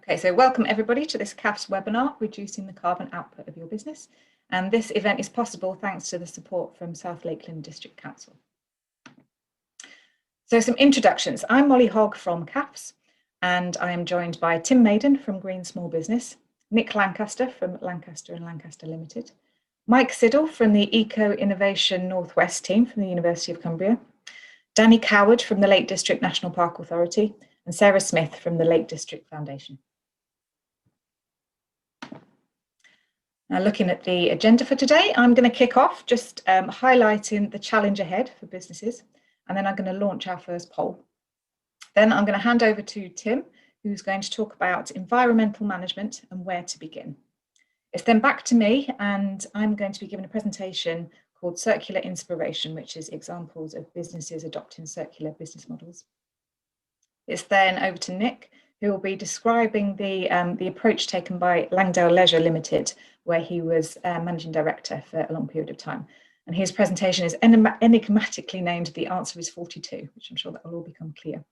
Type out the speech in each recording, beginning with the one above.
Okay, so welcome everybody to this CAFS webinar, Reducing the Carbon Output of Your Business. And this event is possible thanks to the support from South Lakeland District Council. So some introductions. I'm Molly Hogg from CAFS, and I am joined by Tim Maiden from Green Small Business, Nick Lancaster from Lancaster and Lancaster Limited, Mike Siddle from the Eco Innovation Northwest team from the University of Cumbria, Danny Coward from the Lake District National Park Authority, and Sarah Smith from the Lake District Foundation. Now, looking at the agenda for today, I'm going to kick off just highlighting the challenge ahead for businesses, and then I'm going to launch our first poll. Then I'm going to hand over to Tim, who's going to talk about environmental management and where to begin. It's then back to me, and I'm going to be given a presentation called Circular Inspiration, which is examples of businesses adopting circular business models. It's then over to Nick, who will be describing the approach taken by Langdale Leisure Limited, where he was managing director for a long period of time. And his presentation is enigmatically named The Answer is 42, which I'm sure that will all become clear.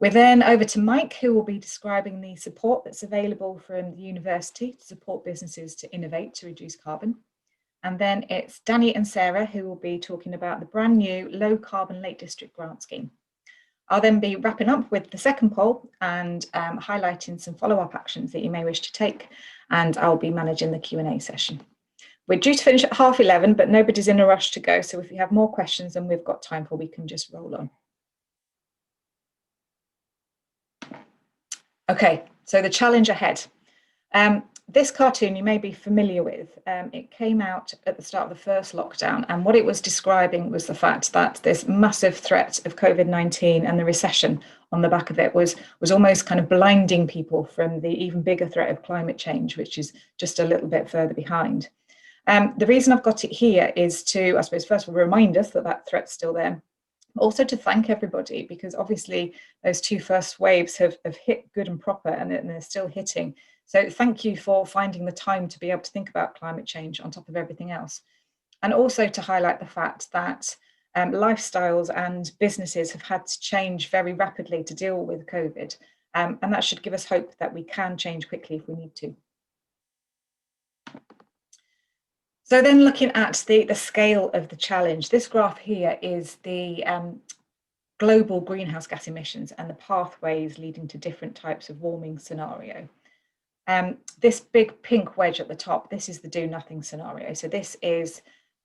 We're then over to Mike, who will be describing the support that's available from the university to support businesses to innovate to reduce carbon. And then it's Danny and Sarah, who will be talking about the brand new low carbon Lake District grant scheme. I'll then be wrapping up with the second poll and highlighting some follow-up actions that you may wish to take, and I'll be managing the Q&A session. We're due to finish at 11:30, but nobody's in a rush to go, so if you have more questions than we've got time for, we can just roll on. Okay, so the challenge ahead. This cartoon you may be familiar with. It came out at the start of the first lockdown, and what it was describing was the fact that this massive threat of COVID-19 and the recession on the back of it was almost kind of blinding people from the even bigger threat of climate change, which is just a little bit further behind. The reason I've got it here is to, I suppose, first of all, remind us that that threat's still there. Also to thank everybody, because obviously those two first waves have hit good and proper, and they're still hitting. So thank you for finding the time to be able to think about climate change on top of everything else. And also to highlight the fact that lifestyles and businesses have had to change very rapidly to deal with COVID. And that should give us hope that we can change quickly if we need to. So then looking at the scale of the challenge, this graph here is the global greenhouse gas emissions and the pathways leading to different types of warming scenario. This big pink wedge at the top, this is the do nothing scenario. So this is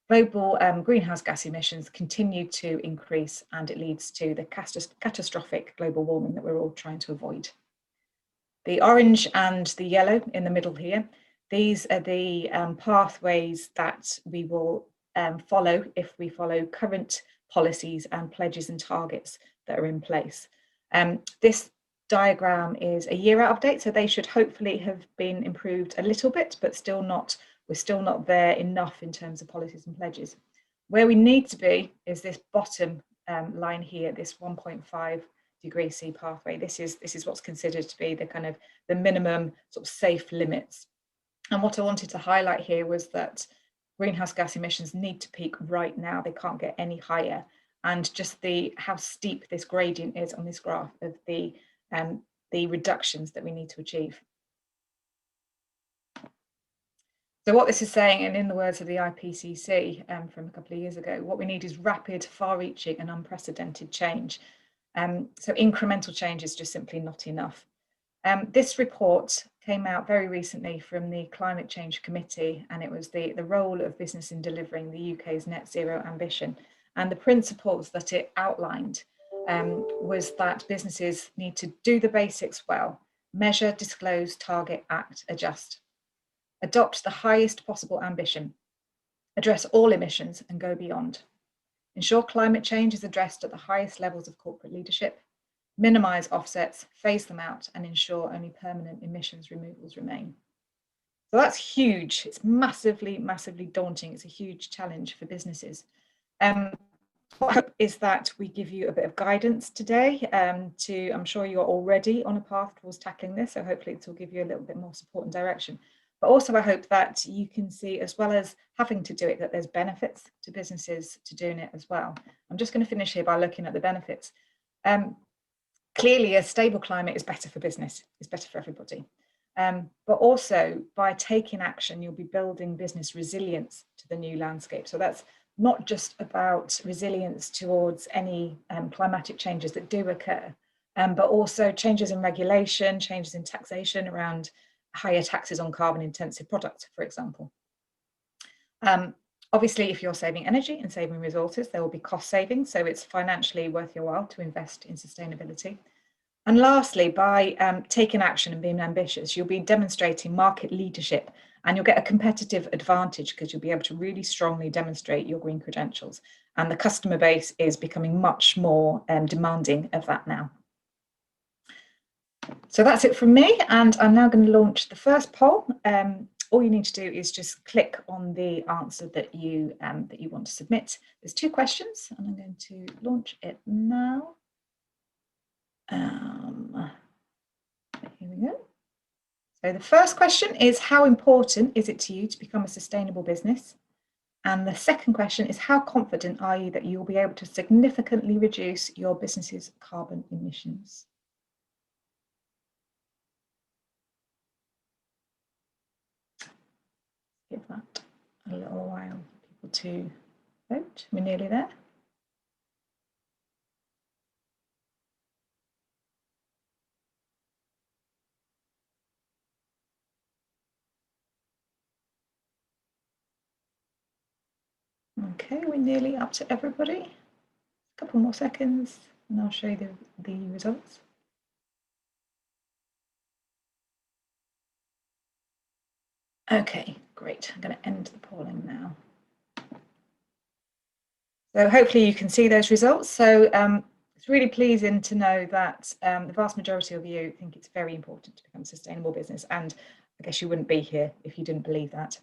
global greenhouse gas emissions continue to increase, and it leads to the catastrophic global warming that we're all trying to avoid. The orange and the yellow in the middle here, these are the pathways that we will follow if we follow current policies and pledges and targets that are in place. This diagram is a year out of date, so they should hopefully have been improved a little bit, but we're still not there enough in terms of policies and pledges. Where we need to be is this bottom line here, this 1.5 degrees C pathway. This is what's considered to be the kind of the minimum sort of safe limits. And what I wanted to highlight here was that greenhouse gas emissions need to peak right now. They can't get any higher. And just how steep this gradient is on this graph of the reductions that we need to achieve. So what this is saying, and in the words of the IPCC from a couple of years ago, what we need is rapid, far-reaching and unprecedented change. So incremental change is just simply not enough. This report came out very recently from the Climate Change Committee, and it was the role of business in delivering the UK's net zero ambition. And the principles that it outlined was that businesses need to do the basics well: measure, disclose, target, act, adjust. Adopt the highest possible ambition. Address all emissions and go beyond. Ensure climate change is addressed at the highest levels of corporate leadership. Minimise offsets, phase them out, and ensure only permanent emissions removals remain. So that's huge. It's massively, massively daunting. It's a huge challenge for businesses. What I hope is that we give you a bit of guidance today. I'm sure you're already on a path towards tackling this, so hopefully it will give you a little bit more support and direction. But also I hope that you can see, as well as having to do it, that there's benefits to businesses to doing it as well. I'm just going to finish here by looking at the benefits. Clearly, a stable climate is better for business, it's better for everybody. But also, by taking action, you'll be building business resilience to the new landscape. So that's not just about resilience towards any climatic changes that do occur, but also changes in regulation, changes in taxation around higher taxes on carbon-intensive products, for example. Obviously, if you're saving energy and saving resources, there will be cost savings, so it's financially worth your while to invest in sustainability. And lastly, by taking action and being ambitious, you'll be demonstrating market leadership, and you'll get a competitive advantage because you'll be able to really strongly demonstrate your green credentials. And the customer base is becoming much more demanding of that now. So that's it from me, and I'm now going to launch the first poll. All you need to do is just click on the answer that you want to submit. There's 2 questions, and I'm going to launch it now. Here we go. So the first question is, how important is it to you to become a sustainable business? And the second question is, how confident are you that you'll be able to significantly reduce your business's carbon emissions? Give that a little while for people to vote. We're nearly there. Okay, we're nearly up to everybody. A couple more seconds and I'll show you the results. Okay, great. I'm going to end the polling now. So hopefully you can see those results. So it's really pleasing to know that the vast majority of you think it's very important to become a sustainable business. And I guess you wouldn't be here if you didn't believe that.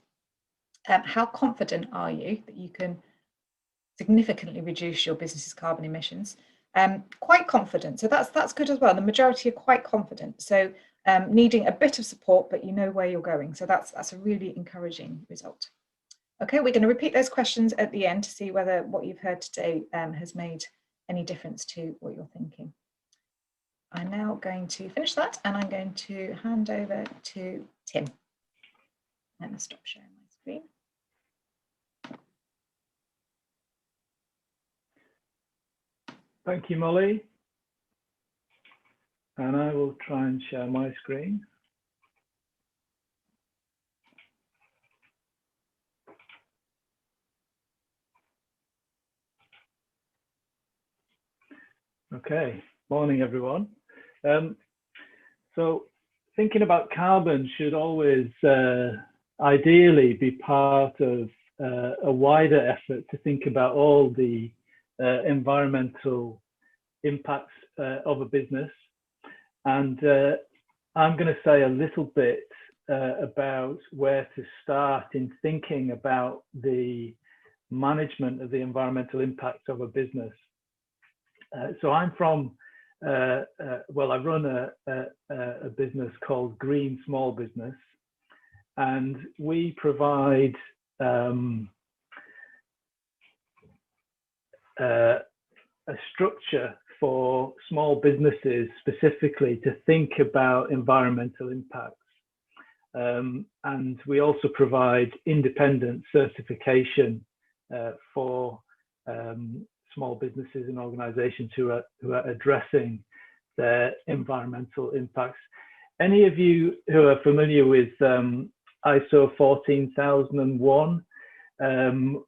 How confident are you that you can significantly reduce your business's carbon emissions? Quite confident. So that's good as well. The majority are quite confident. So needing a bit of support, but you know where you're going. So that's a really encouraging result. Okay, we're going to repeat those questions at the end to see whether what you've heard today has made any difference to what you're thinking. I'm now going to finish that and I'm going to hand over to Tim. Let me stop sharing my screen. Thank you, Molly. And I will try and share my screen. Okay, morning everyone. So thinking about carbon should always ideally be part of a wider effort to think about all the environmental impacts of a business. And I'm going to say a little bit about where to start in thinking about the management of the environmental impacts of a business. So I'm from, well, I run a business called Green Small Business, and we provide a structure for small businesses specifically to think about environmental impacts. And we also provide independent certification for small businesses and organizations who are addressing their environmental impacts. Any of you who are familiar with ISO 14001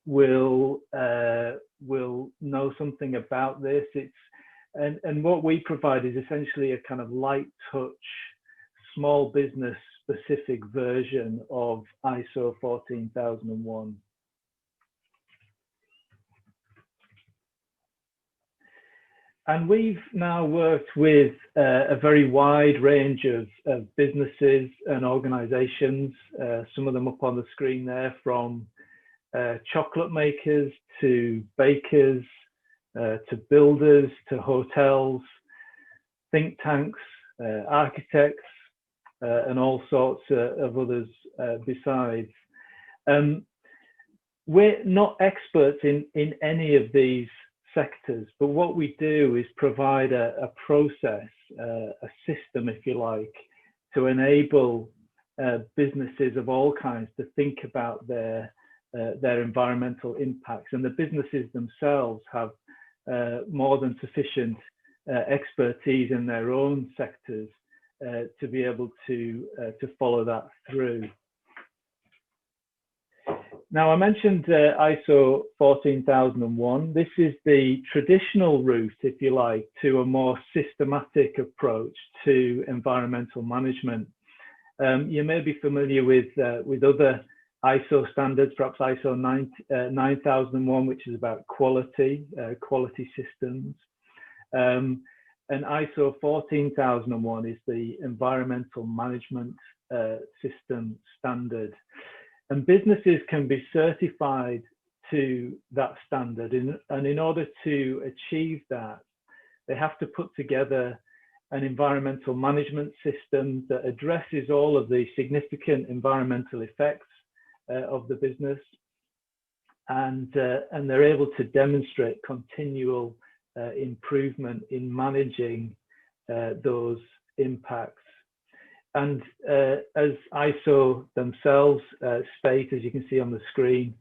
will know something about this. And what we provide is essentially a kind of light touch, small business specific version of ISO 14001. And we've now worked with a very wide range of businesses and organizations, some of them up on the screen there, from chocolate makers to bakers, to builders, to hotels, think tanks, architects, and all sorts of others besides. We're not experts in any of these sectors. But what we do is provide a process, a system, if you like, to enable businesses of all kinds to think about their environmental impacts. And the businesses themselves have more than sufficient expertise in their own sectors to be able to follow that through. Now, I mentioned ISO 14001. This is the traditional route, if you like, to a more systematic approach to environmental management. You may be familiar with other ISO standards, perhaps ISO 9001, which is about quality systems. And ISO 14001 is the environmental management system standard. And businesses can be certified to that standard. And in order to achieve that, they have to put together an environmental management system that addresses all of the significant environmental effects of the business. And they're able to demonstrate continual improvement in managing those impacts. And as ISO themselves state, as you can see on the screen,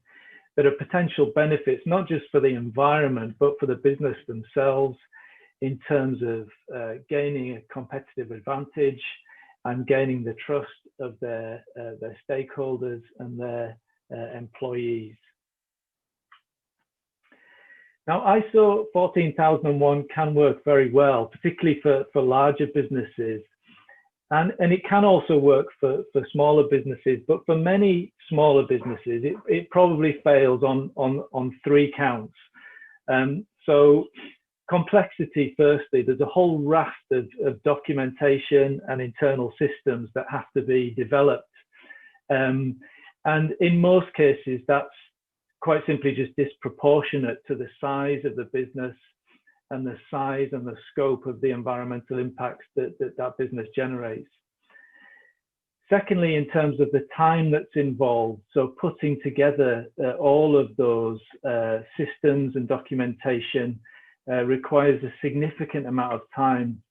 there are potential benefits, not just for the environment, but for the business themselves in terms of gaining a competitive advantage and gaining the trust of their stakeholders and their employees. Now, ISO 14001 can work very well, particularly for larger businesses. And it can also work for smaller businesses, but for many smaller businesses, it probably fails on three counts. So complexity, firstly, there's a whole raft of documentation and internal systems that have to be developed. And in most cases, that's quite simply just disproportionate to the size of the business and the size and the scope of the environmental impacts that business generates. Secondly, in terms of the time that's involved, so putting together all of those systems and documentation requires a significant amount of time,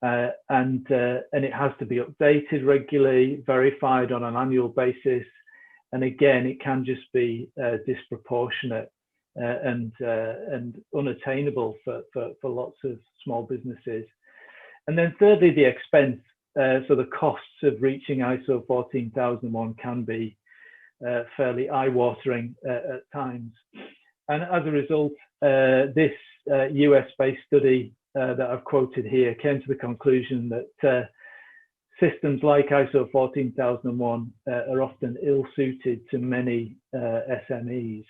and it has to be updated regularly, verified on an annual basis, and again, it can just be disproportionate and unattainable for lots of small businesses. And then thirdly, the expense. So the costs of reaching ISO 14001 can be fairly eye-watering at times. And as a result, this US-based study that I've quoted here came to the conclusion that systems like ISO 14001 are often ill-suited to many SMEs.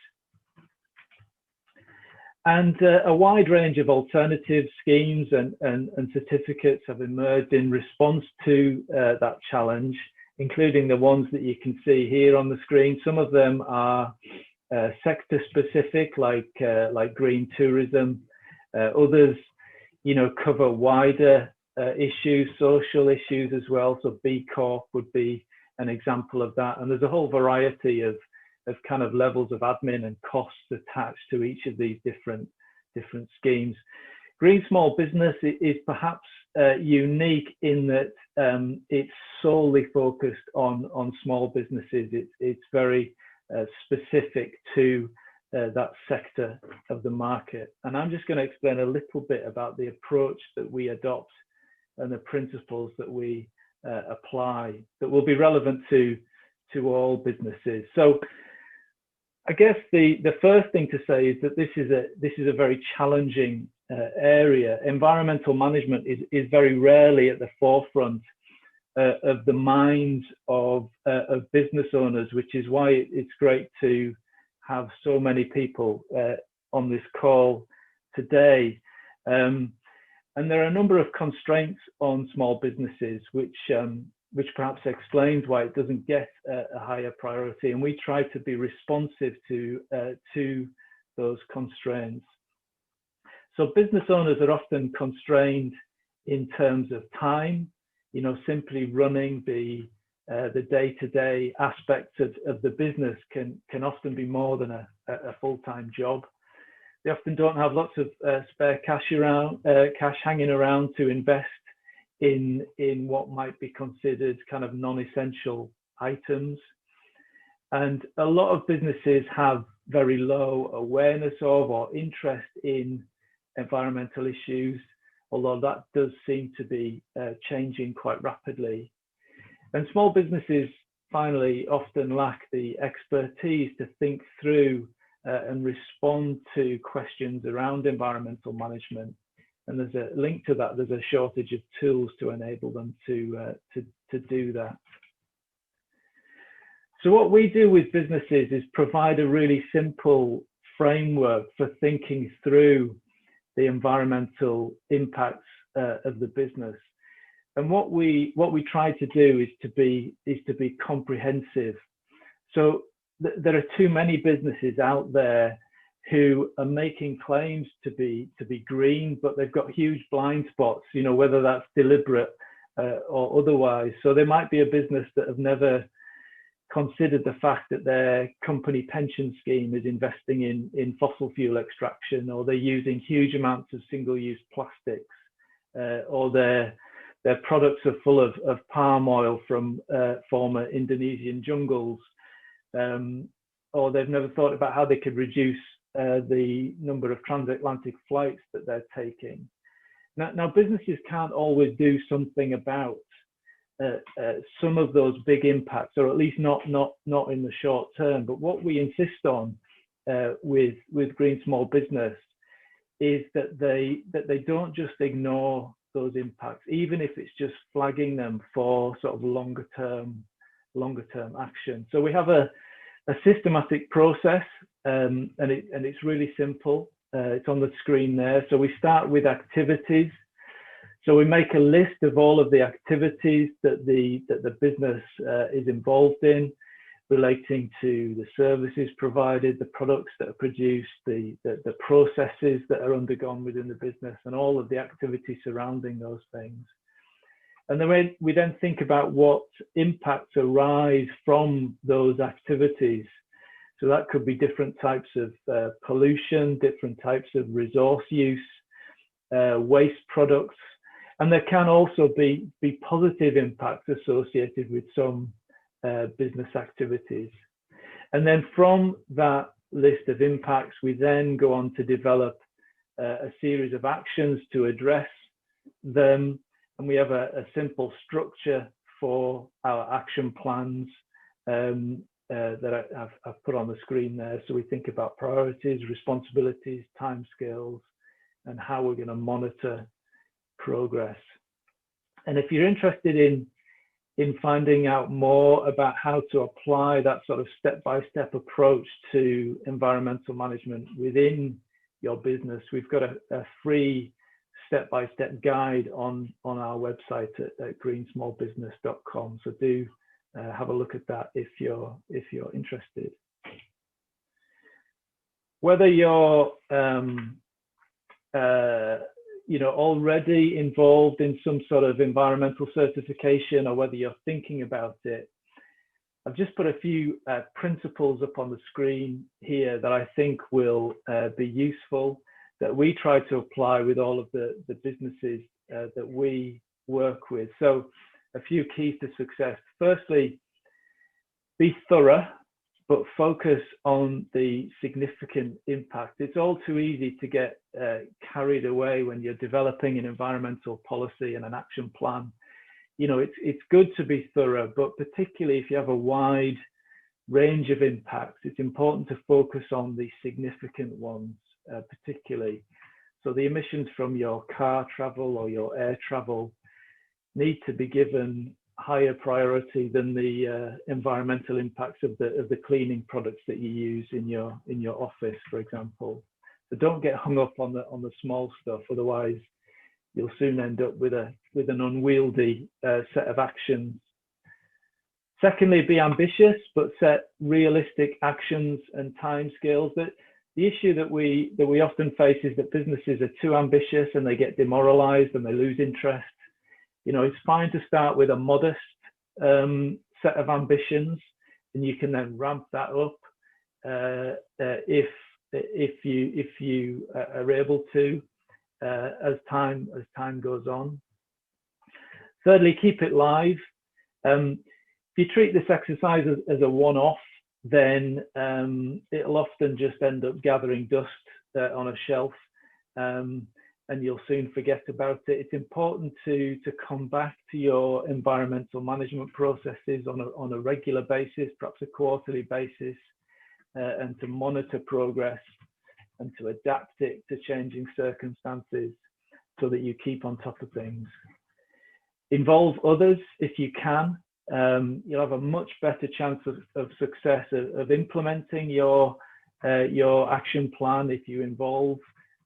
And a wide range of alternative schemes and certificates have emerged in response to that challenge, including the ones that you can see here on the screen. Some of them are sector specific, like green tourism. Others, cover wider issues, social issues as well. So B Corp would be an example of that. And there's a whole variety of kind of levels of admin and costs attached to each of these different schemes. Green Small Business is perhaps unique in that it's solely focused on small businesses. It's very specific to that sector of the market. And I'm just going to explain a little bit about the approach that we adopt and the principles that we apply that will be relevant to all businesses. So I guess the first thing to say is that this is a very challenging area. Environmental management is very rarely at the forefront of the minds of business owners, which is why it's great to have so many people on this call today. And there are a number of constraints on small businesses, which perhaps explains why it doesn't get a higher priority. And we try to be responsive to those constraints. So business owners are often constrained in terms of time. Simply running the day-to-day aspects of the business can often be more than a full-time job. They often don't have lots of spare cash hanging around to invest in what might be considered kind of non-essential items. And a lot of businesses have very low awareness of or interest in environmental issues, although that does seem to be changing quite rapidly. And small businesses, finally, often lack the expertise to think through and respond to questions around environmental management. And there's a link to that. There's a shortage of tools to enable them to do that. So what we do with businesses is provide a really simple framework for thinking through the environmental impacts of the business. And what we try to do is to be comprehensive. So there are too many businesses out there who are making claims to be green, but they've got huge blind spots, you know, whether that's deliberate or otherwise. So there might be a business that have never considered the fact that their company pension scheme is investing in fossil fuel extraction, or they're using huge amounts of single-use plastics, or their products are full of palm oil from former Indonesian jungles, or they've never thought about how they could reduce the number of transatlantic flights that they're taking. Now businesses can't always do something about some of those big impacts, or at least not in the short term. But what we insist on with Green Small Business is that they don't just ignore those impacts, even if it's just flagging them for sort of longer term action. So we have a systematic process, and it's really simple. It's on the screen there. So we start with activities. So we make a list of all of the activities that the business is involved in, relating to the services provided, the products that are produced, the processes that are undergone within the business, and all of the activities surrounding those things. And then we then think about what impacts arise from those activities. So that could be different types of pollution, different types of resource use, waste products, and there can also be positive impacts associated with some business activities. And then from that list of impacts, we then go on to develop a series of actions to address them. And we have a simple structure for our action plans that I've put on the screen there. So we think about priorities, responsibilities, timescales, and how we're going to monitor progress. And if you're interested in finding out more about how to apply that sort of step-by-step approach to environmental management within your business, we've got a free step-by-step guide on our website at greensmallbusiness.com. So do have a look at that if you're interested. Whether you're already involved in some sort of environmental certification, or whether you're thinking about it, I've just put a few principles up on the screen here that I think will be useful, that we try to apply with all of the businesses that we work with. So a few keys to success. Firstly, be thorough, but focus on the significant impact. It's all too easy to get carried away when you're developing an environmental policy and an action plan. You know, it's good to be thorough, but particularly if you have a wide range of impacts, it's important to focus on the significant ones, particularly. So the emissions from your car travel or your air travel need to be given higher priority than the environmental impacts of the cleaning products that you use in your office, for example. So don't get hung up on the small stuff, otherwise you'll soon end up with an unwieldy set of actions. Secondly, be ambitious, but set realistic actions and timescales. That the issue that we often face is that businesses are too ambitious and they get demoralized and they lose interest. You know, it's fine to start with a modest set of ambitions, and you can then ramp that up if if you are able to as time goes on. Thirdly, keep it live. If you treat this exercise as a one-off, then it'll often just end up gathering dust on a shelf, and you'll soon forget about it. It's important to come back to your environmental management processes on a regular basis, perhaps a quarterly basis, and to monitor progress and to adapt it to changing circumstances so that you keep on top of things. Involve others if you can. You'll have a much better chance of success of implementing your action plan if you involve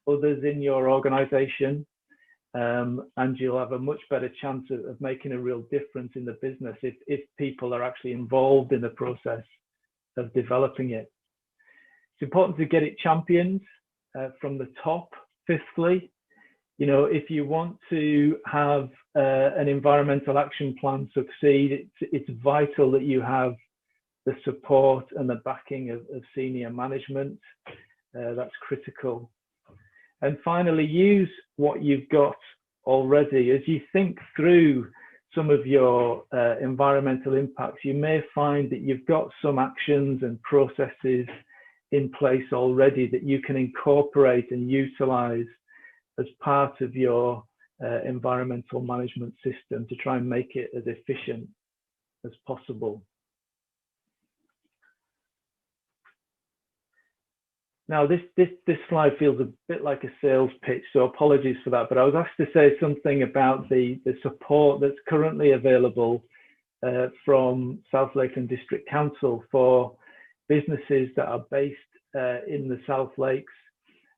others in your organization, and you'll have a much better chance of making a real difference in the business if people are actually involved in the process of developing it. It's important to get it championed from the top. Fifthly, if you want to have an environmental action plan succeed, it's vital that you have the support and the backing of senior management. That's critical. And finally, use what you've got already. As you think through some of your environmental impacts, you may find that you've got some actions and processes in place already that you can incorporate and utilize as part of your environmental management system to try and make it as efficient as possible. Now, this slide feels a bit like a sales pitch, so apologies for that, but I was asked to say something about the support that's currently available from South Lakeland District Council for businesses that are based in the South Lakes.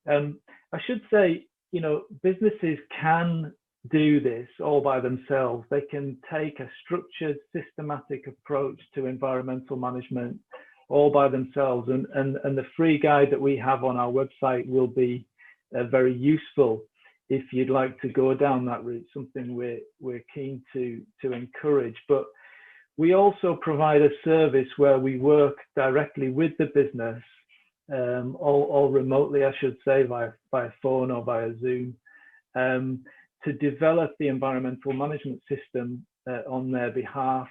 I should say, businesses can do this all by themselves. They can take a structured, systematic approach to environmental management all by themselves, and the free guide that we have on our website will be very useful if you'd like to go down that route, something we're keen to encourage. But we also provide a service where we work directly with the business, all remotely, I should say, via phone or via Zoom, to develop the environmental management system on their behalf,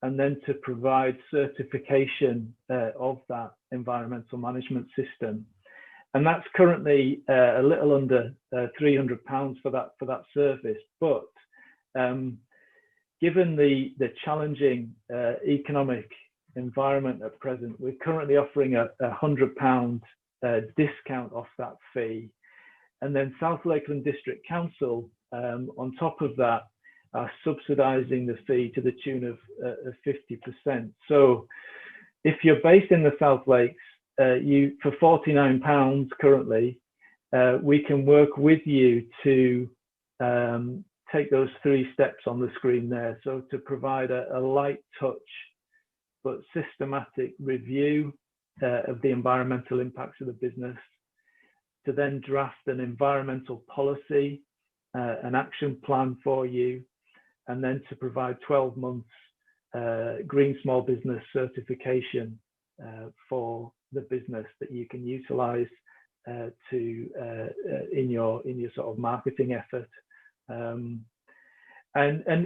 and then to provide certification of that environmental management system. And that's currently a little under £300 for that service. But given the challenging economic environment at present, we're currently offering a £100 discount off that fee. And then South Lakeland District Council, on top of that, are subsidising the fee to the tune of 50%. So if you're based in the South Lakes, for £49 currently, we can work with you to take those 3 steps on the screen there. So to provide a light touch but systematic review of the environmental impacts of the business, to then draft an environmental policy, an action plan for you, and then to provide 12 months Green Small Business certification for the business that you can utilize in your sort of marketing effort. And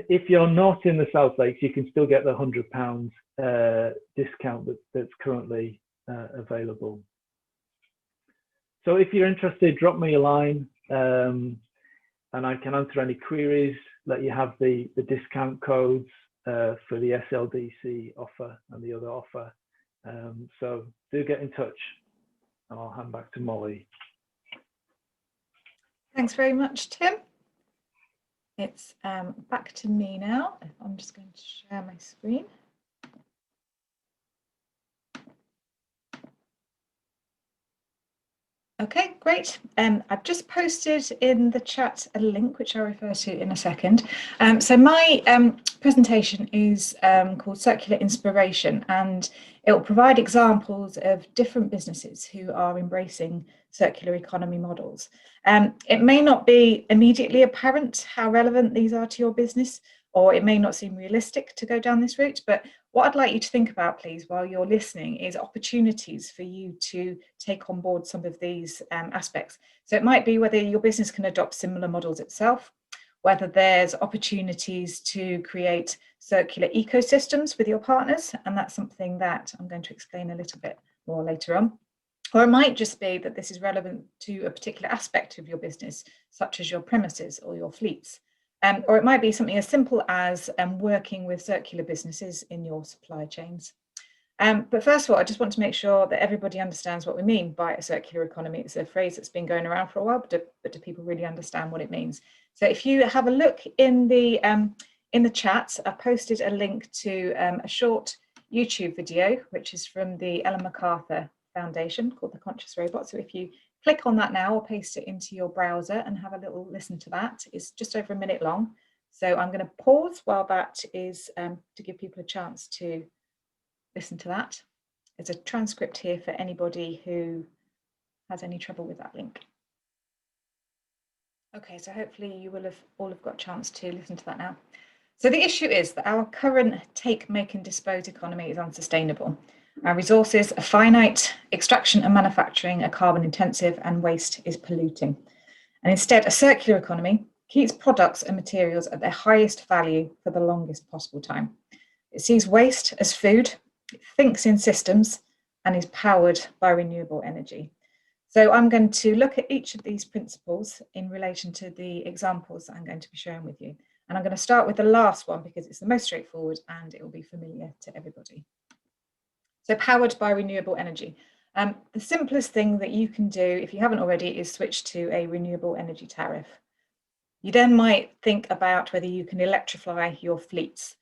if you're not in the South Lakes, you can still get the £100 discount that's currently available. So if you're interested, drop me a line, and I can answer any queries, let you have the discount codes for the SLDC offer and the other offer. So do get in touch, and I'll hand back to Molly. Thanks very much, Tim. It's back to me now. I'm just going to share my screen. Okay, great. I've just posted in the chat a link, which I'll refer to in a second. So my presentation is called Circular Inspiration, and it will provide examples of different businesses who are embracing circular economy models. It may not be immediately apparent how relevant these are to your business, or it may not seem realistic to go down this route. But what I'd like you to think about, please, while you're listening, is opportunities for you to take on board some of these aspects. So it might be whether your business can adopt similar models itself, whether there's opportunities to create circular ecosystems with your partners, and that's something that I'm going to explain a little bit more later on. Or it might just be that this is relevant to a particular aspect of your business, such as your premises or your fleets. Or it might be something as simple as working with circular businesses in your supply chains. But first of all, I just want to make sure that everybody understands what we mean by a circular economy. It's a phrase that's been going around for a while, but do people really understand what it means? So if you have a look in the chat, I posted a link to a short YouTube video, which is from the Ellen MacArthur Foundation, called The Conscious Robot. So if you click on that now or paste it into your browser and have a little listen to that, it's just over a minute long. So I'm going to pause while that is to give people a chance to listen to that. There's a transcript here for anybody who has any trouble with that link. Okay, so hopefully you will have all got a chance to listen to that now. So the issue is that our current take, make and dispose economy is unsustainable. Our resources are finite, extraction and manufacturing are carbon intensive, and waste is polluting. And instead, a circular economy keeps products and materials at their highest value for the longest possible time. It sees waste as food, it thinks in systems, and is powered by renewable energy. So I'm going to look at each of these principles in relation to the examples that I'm going to be sharing with you. And I'm going to start with the last one because it's the most straightforward and it will be familiar to everybody. So powered by renewable energy. The simplest thing that you can do, if you haven't already, is switch to a renewable energy tariff. You then might think about whether you can electrify your fleets,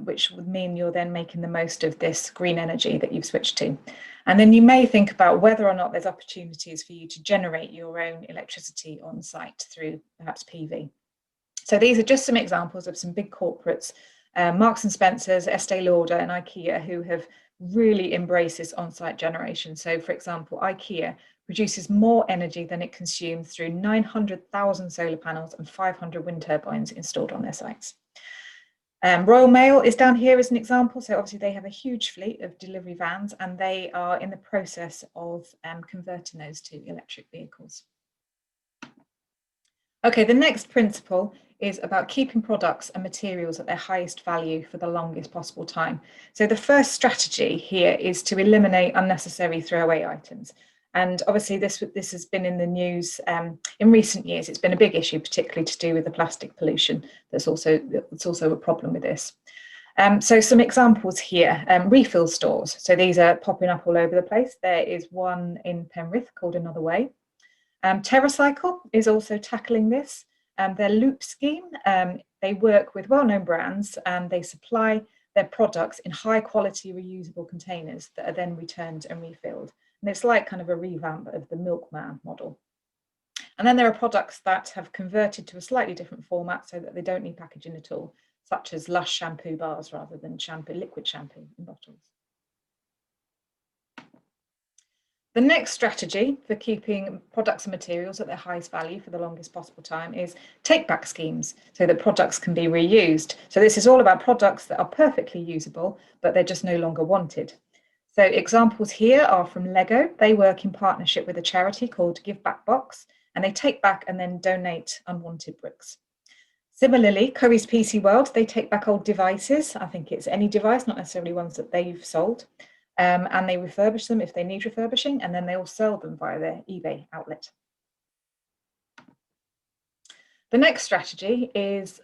which would mean you're then making the most of this green energy that you've switched to. And then you may think about whether or not there's opportunities for you to generate your own electricity on site through perhaps PV. So these are just some examples of some big corporates, Marks and Spencer's, Estee Lauder and IKEA, who have really embraced this on-site generation. So for example, IKEA produces more energy than it consumes through 900,000 solar panels and 500 wind turbines installed on their sites. Royal Mail is down here as an example. So obviously they have a huge fleet of delivery vans and they are in the process of converting those to electric vehicles. Okay, the next principle is about keeping products and materials at their highest value for the longest possible time. So the first strategy here is to eliminate unnecessary throwaway items. And obviously this has been in the news in recent years. It's been a big issue, particularly to do with the plastic pollution. That's also a problem with this. So some examples here, refill stores. So these are popping up all over the place. There is one in Penrith called Another Way. TerraCycle is also tackling this. Their Loop scheme, they work with well-known brands and they supply their products in high quality reusable containers that are then returned and refilled. And it's like kind of a revamp of the milkman model. And then there are products that have converted to a slightly different format so that they don't need packaging at all, such as Lush shampoo bars rather than liquid shampoo in bottles. The next strategy for keeping products and materials at their highest value for the longest possible time is take-back schemes so that products can be reused. So this is all about products that are perfectly usable, but they're just no longer wanted. So examples here are from Lego. They work in partnership with a charity called Give Back Box, and they take back and then donate unwanted bricks. Similarly, Curry's PC World, they take back old devices. I think it's any device, not necessarily ones that they've sold. And they refurbish them if they need refurbishing, and then they will sell them via their eBay outlet. The next strategy is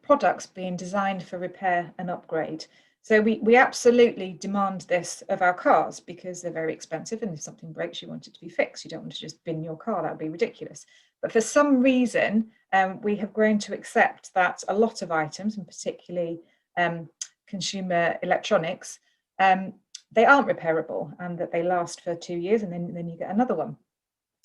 products being designed for repair and upgrade. So we absolutely demand this of our cars because they're very expensive, and if something breaks, you want it to be fixed. You don't want to just bin your car, that would be ridiculous. But for some reason, we have grown to accept that a lot of items, and particularly consumer electronics, they aren't repairable and that they last for 2 years and then you get another one.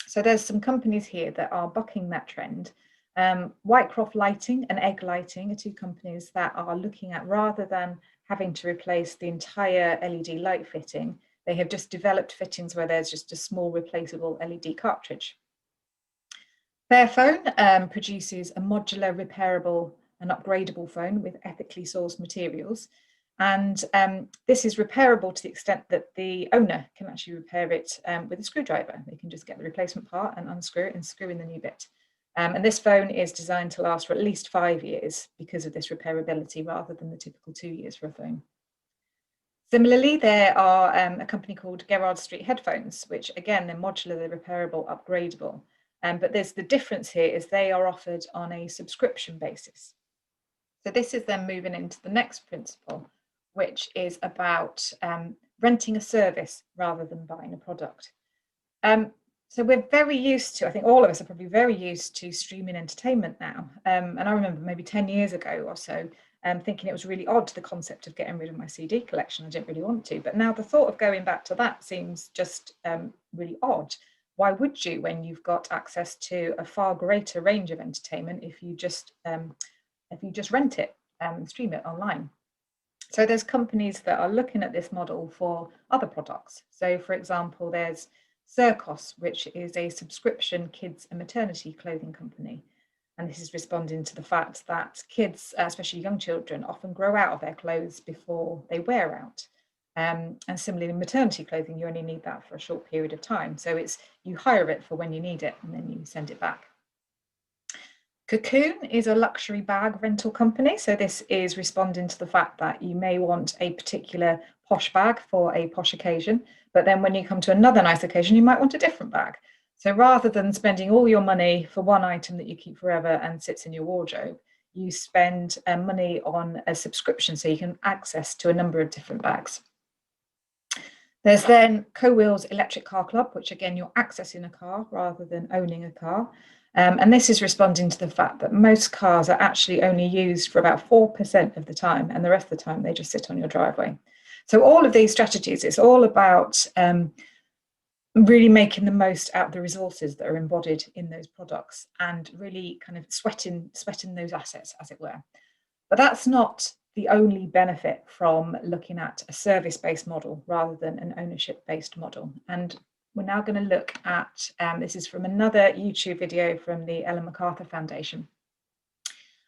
So there's some companies here that are bucking that trend. Whitecroft Lighting and Egg Lighting are two companies that are looking at, rather than having to replace the entire LED light fitting, they have just developed fittings where there's just a small replaceable LED cartridge. Fairphone produces a modular repairable an upgradable phone with ethically sourced materials. And this is repairable to the extent that the owner can actually repair it with a screwdriver. They can just get the replacement part and unscrew it and screw in the new bit. And this phone is designed to last for at least 5 years because of this repairability rather than the typical 2 years for a phone. Similarly, there are a company called Gerrard Street headphones, which again, they're modular, they're repairable, upgradable. But there's the difference here is they are offered on a subscription basis. So this is then moving into the next principle, which is about renting a service rather than buying a product. So we're very used to, I think all of us are probably very used to streaming entertainment now. And I remember maybe 10 years ago or so, thinking it was really odd, the concept of getting rid of my CD collection. I didn't really want to, but now the thought of going back to that seems just really odd. Why would you, when you've got access to a far greater range of entertainment if you just rent it and stream it online? So there's companies that are looking at this model for other products. So for example, there's Circos, which is a subscription kids and maternity clothing company. And this is responding to the fact that kids, especially young children, often grow out of their clothes before they wear out. And similarly, in maternity clothing, you only need that for a short period of time. So it's you hire it for when you need it and then you send it back. Cocoon is a luxury bag rental company. So this is responding to the fact that you may want a particular posh bag for a posh occasion, but then when you come to another nice occasion, you might want a different bag. So rather than spending all your money for one item that you keep forever and sits in your wardrobe, you spend money on a subscription so you can access to a number of different bags. There's then Co-Wheels Electric Car Club, which again, you're accessing a car rather than owning a car. And this is responding to the fact that most cars are actually only used for about 4% of the time, and the rest of the time they just sit on your driveway. So all of these strategies, it's all about really making the most out of the resources that are embodied in those products and really kind of sweating those assets, as it were. But that's not the only benefit from looking at a service-based model rather than an ownership-based model. And we're now going to look at, this is from another YouTube video from the Ellen MacArthur Foundation.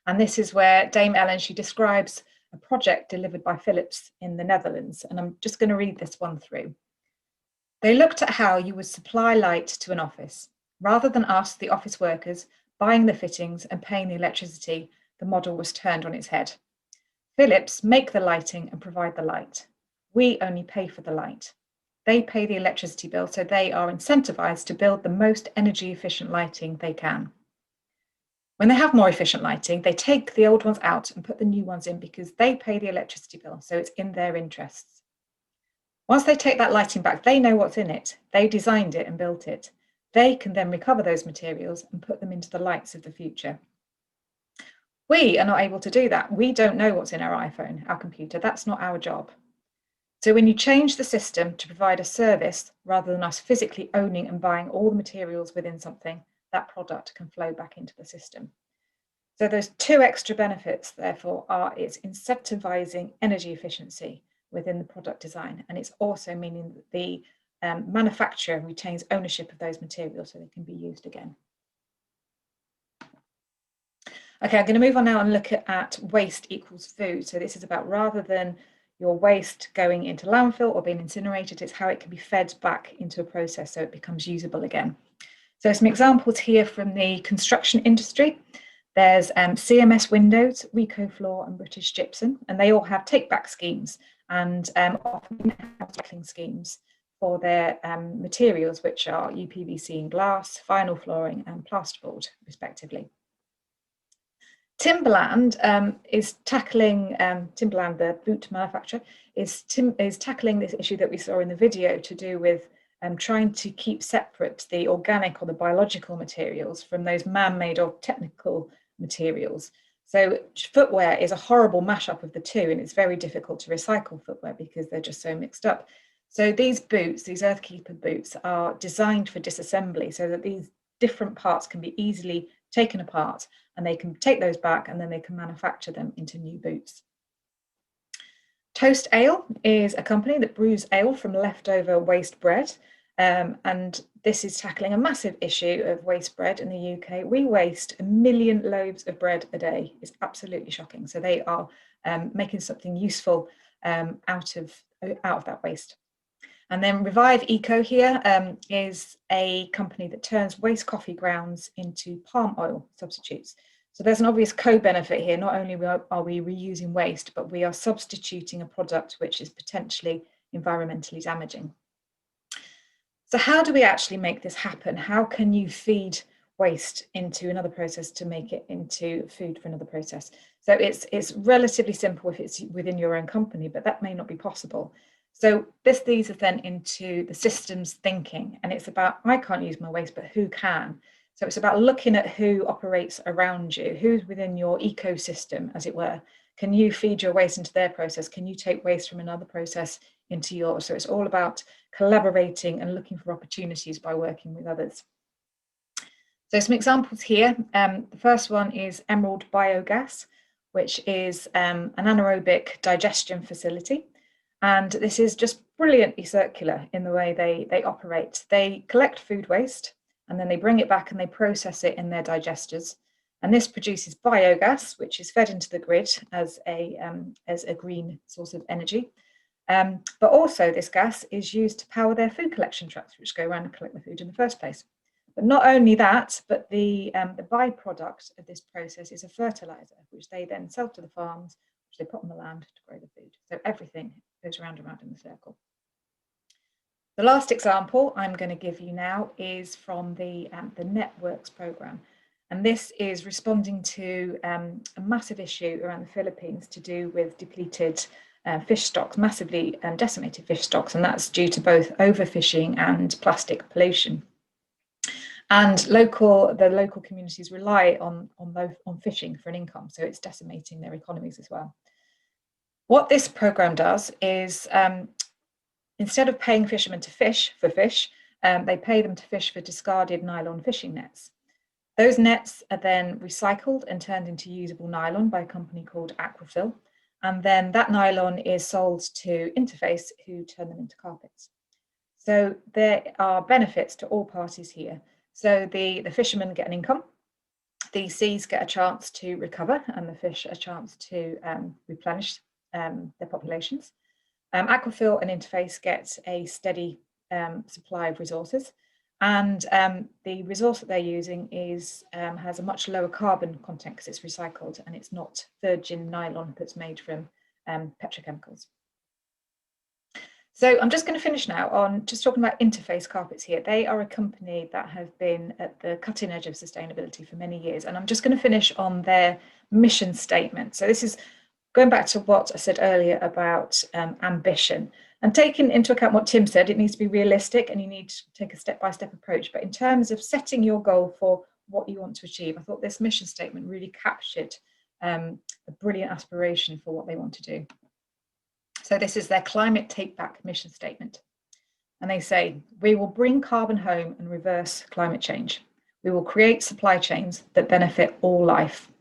And this is where Dame Ellen, she describes a project delivered by Philips in the Netherlands. And I'm just going to read this one through. They looked at how you would supply light to an office. Rather than us, the office workers, buying the fittings and paying the electricity, the model was turned on its head. Philips make the lighting and provide the light. We only pay for the light. They pay the electricity bill, so they are incentivized to build the most energy efficient lighting they can. When they have more efficient lighting, they take the old ones out and put the new ones in because they pay the electricity bill, so it's in their interests. Once they take that lighting back, they know what's in it. They designed it and built it. They can then recover those materials and put them into the lights of the future. We are not able to do that. We don't know what's in our iPhone, our computer. That's not our job. So when you change the system to provide a service, rather than us physically owning and buying all the materials within something, that product can flow back into the system. So those two extra benefits, therefore, are it's incentivizing energy efficiency within the product design, and it's also meaning that the manufacturer retains ownership of those materials so they can be used again. Okay, I'm going to move on now and look at waste equals food. So this is about rather than your waste going into landfill or being incinerated, it's how it can be fed back into a process so it becomes usable again. So some examples here from the construction industry. There's CMS Windows, Recofloor and British Gypsum, and they all have take-back schemes and often recycling schemes for their materials, which are UPVC and glass, vinyl flooring and plasterboard, respectively. Timberland is tackling, Timberland, the boot manufacturer, is tackling this issue that we saw in the video to do with trying to keep separate the organic or the biological materials from those man-made or technical materials. So footwear is a horrible mashup of the two, and it's very difficult to recycle footwear because they're just so mixed up. So these boots, these Earthkeeper boots, are designed for disassembly so that these different parts can be easily taken apart and they can take those back and then they can manufacture them into new boots. Toast Ale is a company that brews ale from leftover waste bread. And this is tackling a massive issue of waste bread in the UK. We waste 1 million loaves of bread a day. It's absolutely shocking. So they are making something useful out of that waste. And then Revive Eco here is a company that turns waste coffee grounds into palm oil substitutes. So there's an obvious co-benefit here. Not only are we reusing waste, but we are substituting a product which is potentially environmentally damaging. So how do we actually make this happen? How can you feed waste into another process to make it into food for another process? So it's relatively simple if it's within your own company, but that may not be possible. So this leads us then into the systems thinking, and it's about, I can't use my waste, but who can? So it's about looking at who operates around you, who's within your ecosystem, as it were. Can you feed your waste into their process? Can you take waste from another process into yours? So it's all about collaborating and looking for opportunities by working with others. So some examples here. The first one is Emerald Biogas, which is an anaerobic digestion facility. And this is just brilliantly circular in the way they operate. They collect food waste and then they bring it back and they process it in their digesters. And this produces biogas, which is fed into the grid as a green source of energy. But also this gas is used to power their food collection trucks, which go around and collect the food in the first place. But not only that, but the byproduct of this process is a fertilizer, which they then sell to the farms, which they put on the land to grow the food. So everything goes round and round in the circle. The last example I'm going to give you now is from the Networks program. And this is responding to a massive issue around the Philippines to do with depleted fish stocks, massively decimated fish stocks, and that's due to both overfishing and plastic pollution. And the local communities rely on fishing for an income, so it's decimating their economies as well. What this program does is, instead of paying fishermen to fish for fish, they pay them to fish for discarded nylon fishing nets. Those nets are then recycled and turned into usable nylon by a company called Aquafil. And then that nylon is sold to Interface, who turn them into carpets. So there are benefits to all parties here. So the fishermen get an income, the seas get a chance to recover, and the fish a chance to replenish their populations. Aquafil and Interface get a steady supply of resources, and the resource that they're using has a much lower carbon content because it's recycled and it's not virgin nylon that's made from petrochemicals. So I'm just going to finish now on just talking about Interface Carpets here. They are a company that have been at the cutting edge of sustainability for many years, and I'm just going to finish on their mission statement. So this is going back to what I said earlier about ambition, and taking into account what Tim said, it needs to be realistic and you need to take a step-by-step approach. But in terms of setting your goal for what you want to achieve, I thought this mission statement really captured a brilliant aspiration for what they want to do. So this is their Climate Take Back mission statement. And they say, we will bring carbon home and reverse climate change. We will create supply chains that benefit all life.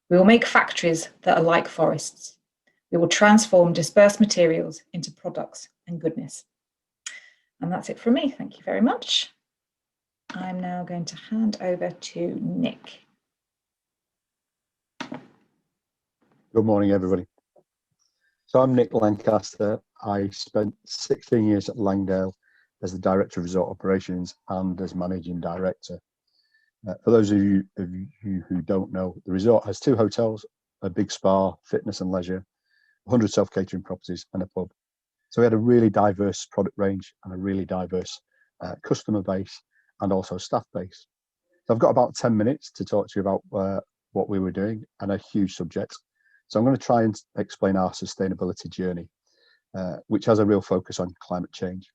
We will make factories that are like forests. We will transform dispersed materials into products and goodness. And that's it from me. Thank you very much. I'm now going to hand over to Nick. Good morning, everybody. So I'm Nick Lancaster. I spent 16 years at Langdale as the Director of Resort Operations and as Managing Director. For those of you who don't know, the resort has 2 hotels, a big spa, fitness and leisure, 100 self-catering properties and a pub. So we had a really diverse product range and a really diverse customer base and also staff base. So I've got about 10 minutes to talk to you about what we were doing, and a huge subject. So I'm going to try and explain our sustainability journey, which has a real focus on climate change.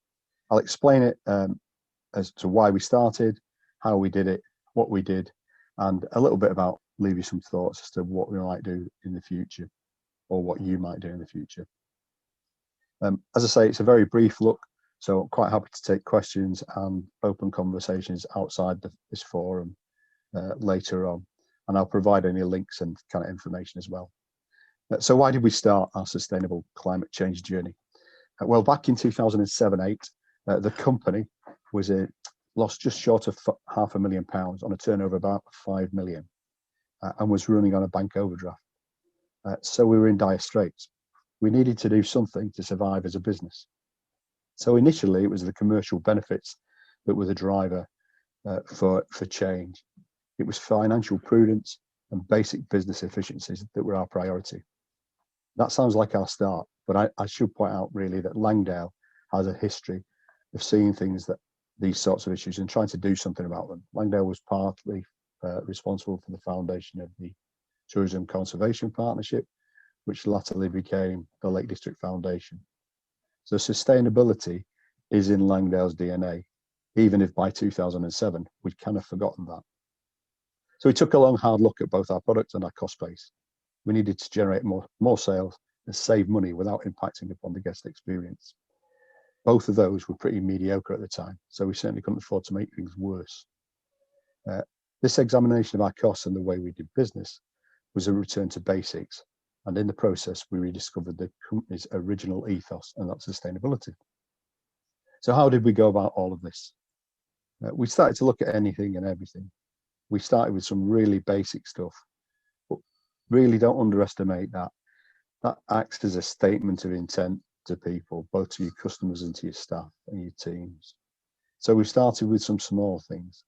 I'll explain it as to why we started, how we did it, what we did, and a little bit about leave you some thoughts as to what we might do in the future, or what you might do in the future. As I say, it's a very brief look, so I'm quite happy to take questions and open conversations outside this forum later on, and I'll provide any links and kind of information as well. So why did we start our sustainable climate change journey? Well, back in 2007-8, the company lost just short of £500,000 on a turnover of about 5 million, and was running on a bank overdraft. So we were in dire straits. We needed to do something to survive as a business. So initially it was the commercial benefits that were the driver for change. It was financial prudence and basic business efficiencies that were our priority. That sounds like our start, but I should point out really that Langdale has a history of seeing these sorts of issues and trying to do something about them. Langdale was partly responsible for the foundation of the Tourism Conservation Partnership, which latterly became the Lake District Foundation. So sustainability is in Langdale's DNA, even if by 2007 we'd kind of forgotten that. So we took a long, hard look at both our product and our cost base. We needed to generate more sales and save money without impacting upon the guest experience. Both of those were pretty mediocre at the time, so we certainly couldn't afford to make things worse. This examination of our costs and the way we did business was a return to basics, and in the process we rediscovered the company's original ethos, and that's sustainability. So how did we go about all of this? We started to look at anything and everything. We started with some really basic stuff, but really don't underestimate that. That acts as a statement of intent to people, both to your customers and to your staff and your teams. So we started with some small things.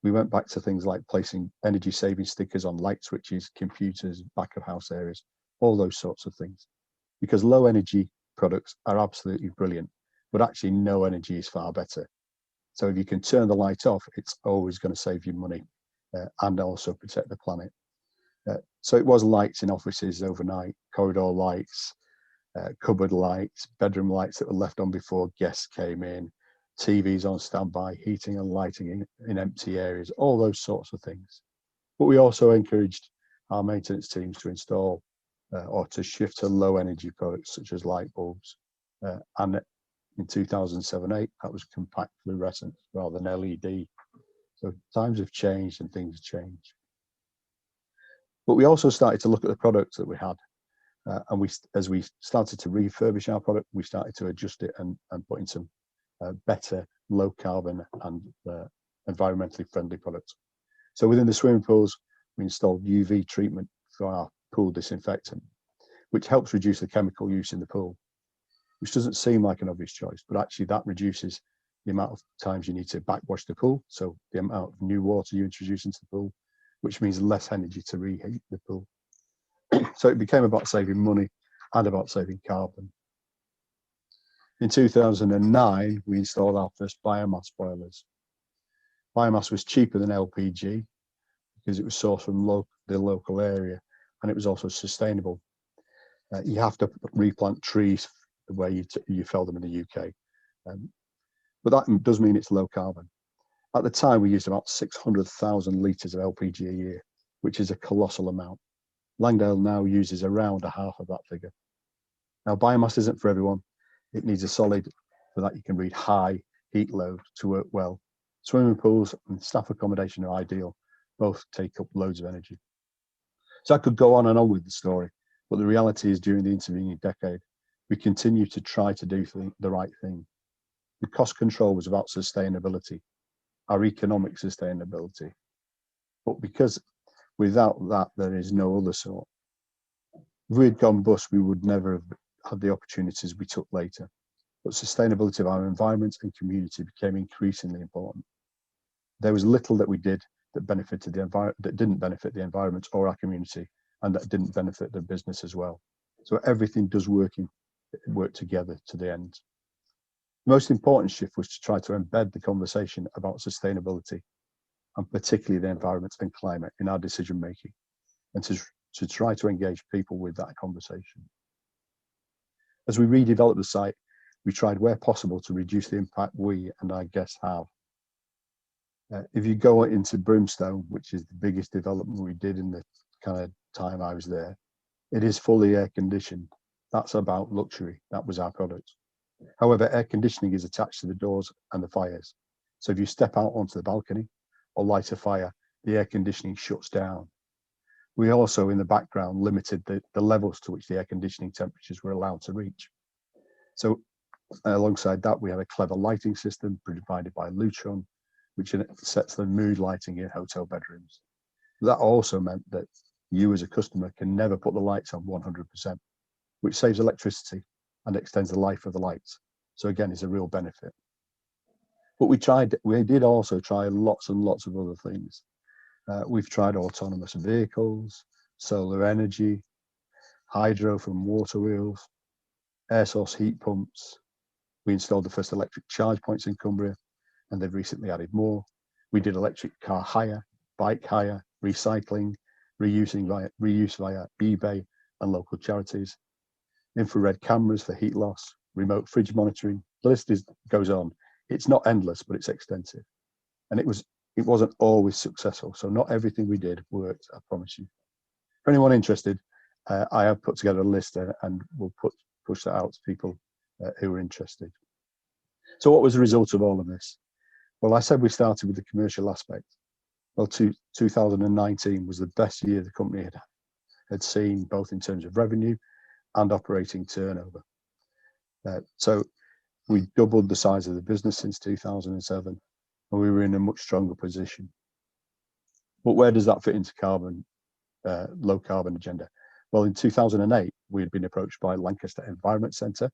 We went back to things like placing energy saving stickers on light switches, computers, back of house areas, all those sorts of things. Because low energy products are absolutely brilliant, but actually no energy is far better. So if you can turn the light off, it's always going to save you money and also protect the planet. So it was lights in offices overnight, corridor lights, cupboard lights, bedroom lights that were left on before guests came in, TVs on standby, heating and lighting in empty areas, all those sorts of things. But we also encouraged our maintenance teams to install or to shift to low energy products such as light bulbs. And in 2007-8, that was compact fluorescent rather than LED. So times have changed and things change. But we also started to look at the products that we had. And as we started to refurbish our product, we started to adjust it and put in some better low carbon and environmentally friendly products. So within the swimming pools, we installed UV treatment for our pool disinfectant, which helps reduce the chemical use in the pool, which doesn't seem like an obvious choice, but actually that reduces the amount of times you need to backwash the pool. So the amount of new water you introduce into the pool, which means less energy to reheat the pool. So it became about saving money and about saving carbon. In 2009, we installed our first biomass boilers. Biomass was cheaper than LPG because it was sourced from the local area, and it was also sustainable. You have to replant trees the way you fell them in the UK. But that does mean it's low carbon. At the time, we used about 600,000 litres of LPG a year, which is a colossal amount. Langdale now uses around a half of that figure. Now, biomass isn't for everyone. It needs a solid, for that you can read high heat load to work well. Swimming pools and staff accommodation are ideal. Both take up loads of energy. So I could go on and on with the story, but the reality is during the intervening decade, we continue to try to do the right thing. The cost control was about sustainability, our economic sustainability. But because without that, there is no other sort. If we had gone bust, we would never have had the opportunities we took later. But sustainability of our environment and community became increasingly important. There was little that we did that benefited the environment, that didn't benefit the environment or our community, and that didn't benefit the business as well. So everything does work together to the end. The most important shift was to try to embed the conversation about sustainability, and particularly the environment and climate, in our decision making, and to try to engage people with that conversation. As we redeveloped the site, we tried where possible to reduce the impact we and our guests have. If you go into Brimstone, which is the biggest development we did in the kind of time I was there, it is fully air conditioned. That's about luxury. That was our product. However, air conditioning is attached to the doors and the fires. So if you step out onto the balcony or light a fire, the air conditioning shuts down. We also, in the background, limited the levels to which the air conditioning temperatures were allowed to reach. So Alongside that, we have a clever lighting system provided by Lutron, which sets the mood lighting in hotel bedrooms. That also meant that you as a customer can never put the lights on 100%, which saves electricity and extends the life of the lights. So again, it's a real benefit. But we did also try lots and lots of other things. We've tried autonomous vehicles, solar energy, hydro from water wheels, air source heat pumps. We installed the first electric charge points in Cumbria, and they've recently added more. We did electric car hire, bike hire, recycling, reuse via eBay and local charities, infrared cameras for heat loss, remote fridge monitoring. The list goes on. It's not endless, but it's extensive. And it wasn't always successful. So not everything we did worked, I promise you. For anyone interested, I have put together a list and we'll push that out to people who are interested. So what was the result of all of this? Well, I said we started with the commercial aspect. Well, 2019 was the best year the company had seen, both in terms of revenue and operating turnover. So we doubled the size of the business since 2007, and we were in a much stronger position. But where does that fit into low carbon agenda? Well, in 2008, we had been approached by Lancaster Environment Centre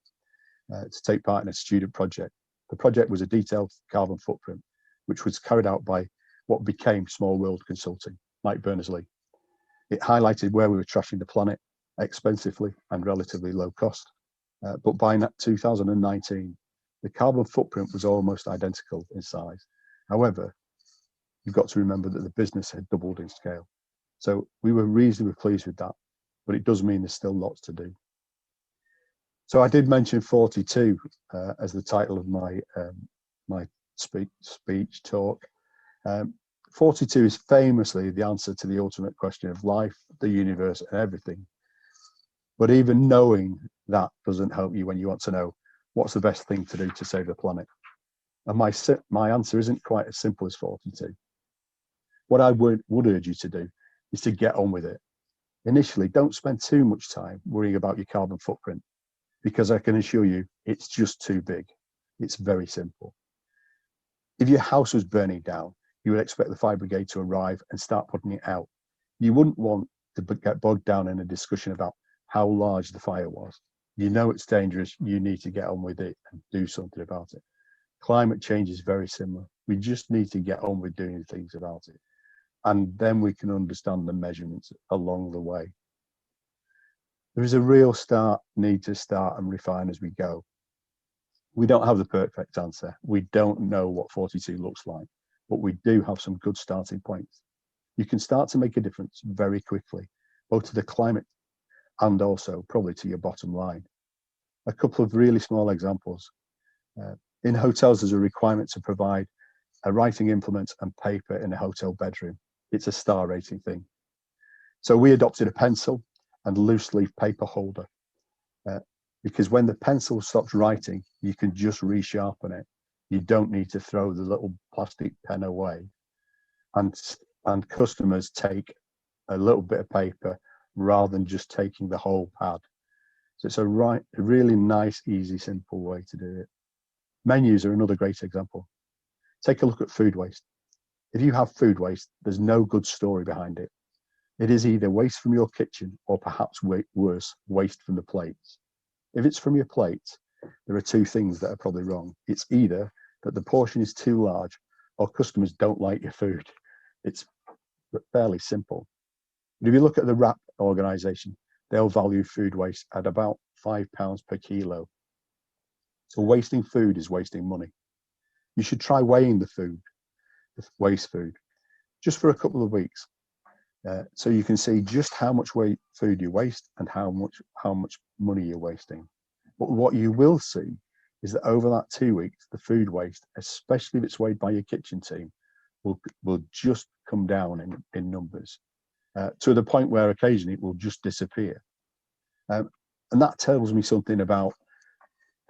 to take part in a student project. The project was a detailed carbon footprint, which was carried out by what became Small World Consulting, Mike Berners-Lee. It highlighted where we were trashing the planet expensively and relatively low cost. But by 2019, the carbon footprint was almost identical in size. However, you've got to remember that the business had doubled in scale. So we were reasonably pleased with that, but it does mean there's still lots to do. So I did mention 42 as the title of my speech talk. 42 is famously the answer to the ultimate question of life, the universe, and everything. But even knowing that doesn't help you when you want to know what's the best thing to do to save the planet. And my answer isn't quite as simple as 42. What I would urge you to do is to get on with it. Initially, don't spend too much time worrying about your carbon footprint, because I can assure you it's just too big. It's very simple. If your house was burning down, you would expect the fire brigade to arrive and start putting it out. You wouldn't want to get bogged down in a discussion about how large the fire was. You know it's dangerous, you need to get on with it and do something about it. Climate change is very similar. We just need to get on with doing things about it. And then we can understand the measurements along the way. There is a real need to start and refine as we go. We don't have the perfect answer. We don't know what 42 looks like, but we do have some good starting points. You can start to make a difference very quickly, both to the climate and also probably to your bottom line. A couple of really small examples. In hotels, there's a requirement to provide a writing implement and paper in a hotel bedroom. It's a star rating thing. So we adopted a pencil and loose leaf paper holder because when the pencil stops writing, you can just resharpen it. You don't need to throw the little plastic pen away. And customers take a little bit of paper rather than just taking the whole pad. So it's a really nice, easy, simple way to do it. Menus are another great example. Take a look at food waste. If you have food waste, there's no good story behind it. It is either waste from your kitchen or perhaps worse, waste from the plates. If it's from your plate, there are two things that are probably wrong. It's either that the portion is too large or customers don't like your food. It's fairly simple. But if you look at the WRAP organisation, they'll value food waste at about £5 per kilo. So wasting food is wasting money. You should try weighing the waste food, just for a couple of weeks. So you can see just how much food you waste and how much money you're wasting. But what you will see is that over that 2 weeks, the food waste, especially if it's weighed by your kitchen team, will just come down in numbers to the point where occasionally it will just disappear. And that tells me something about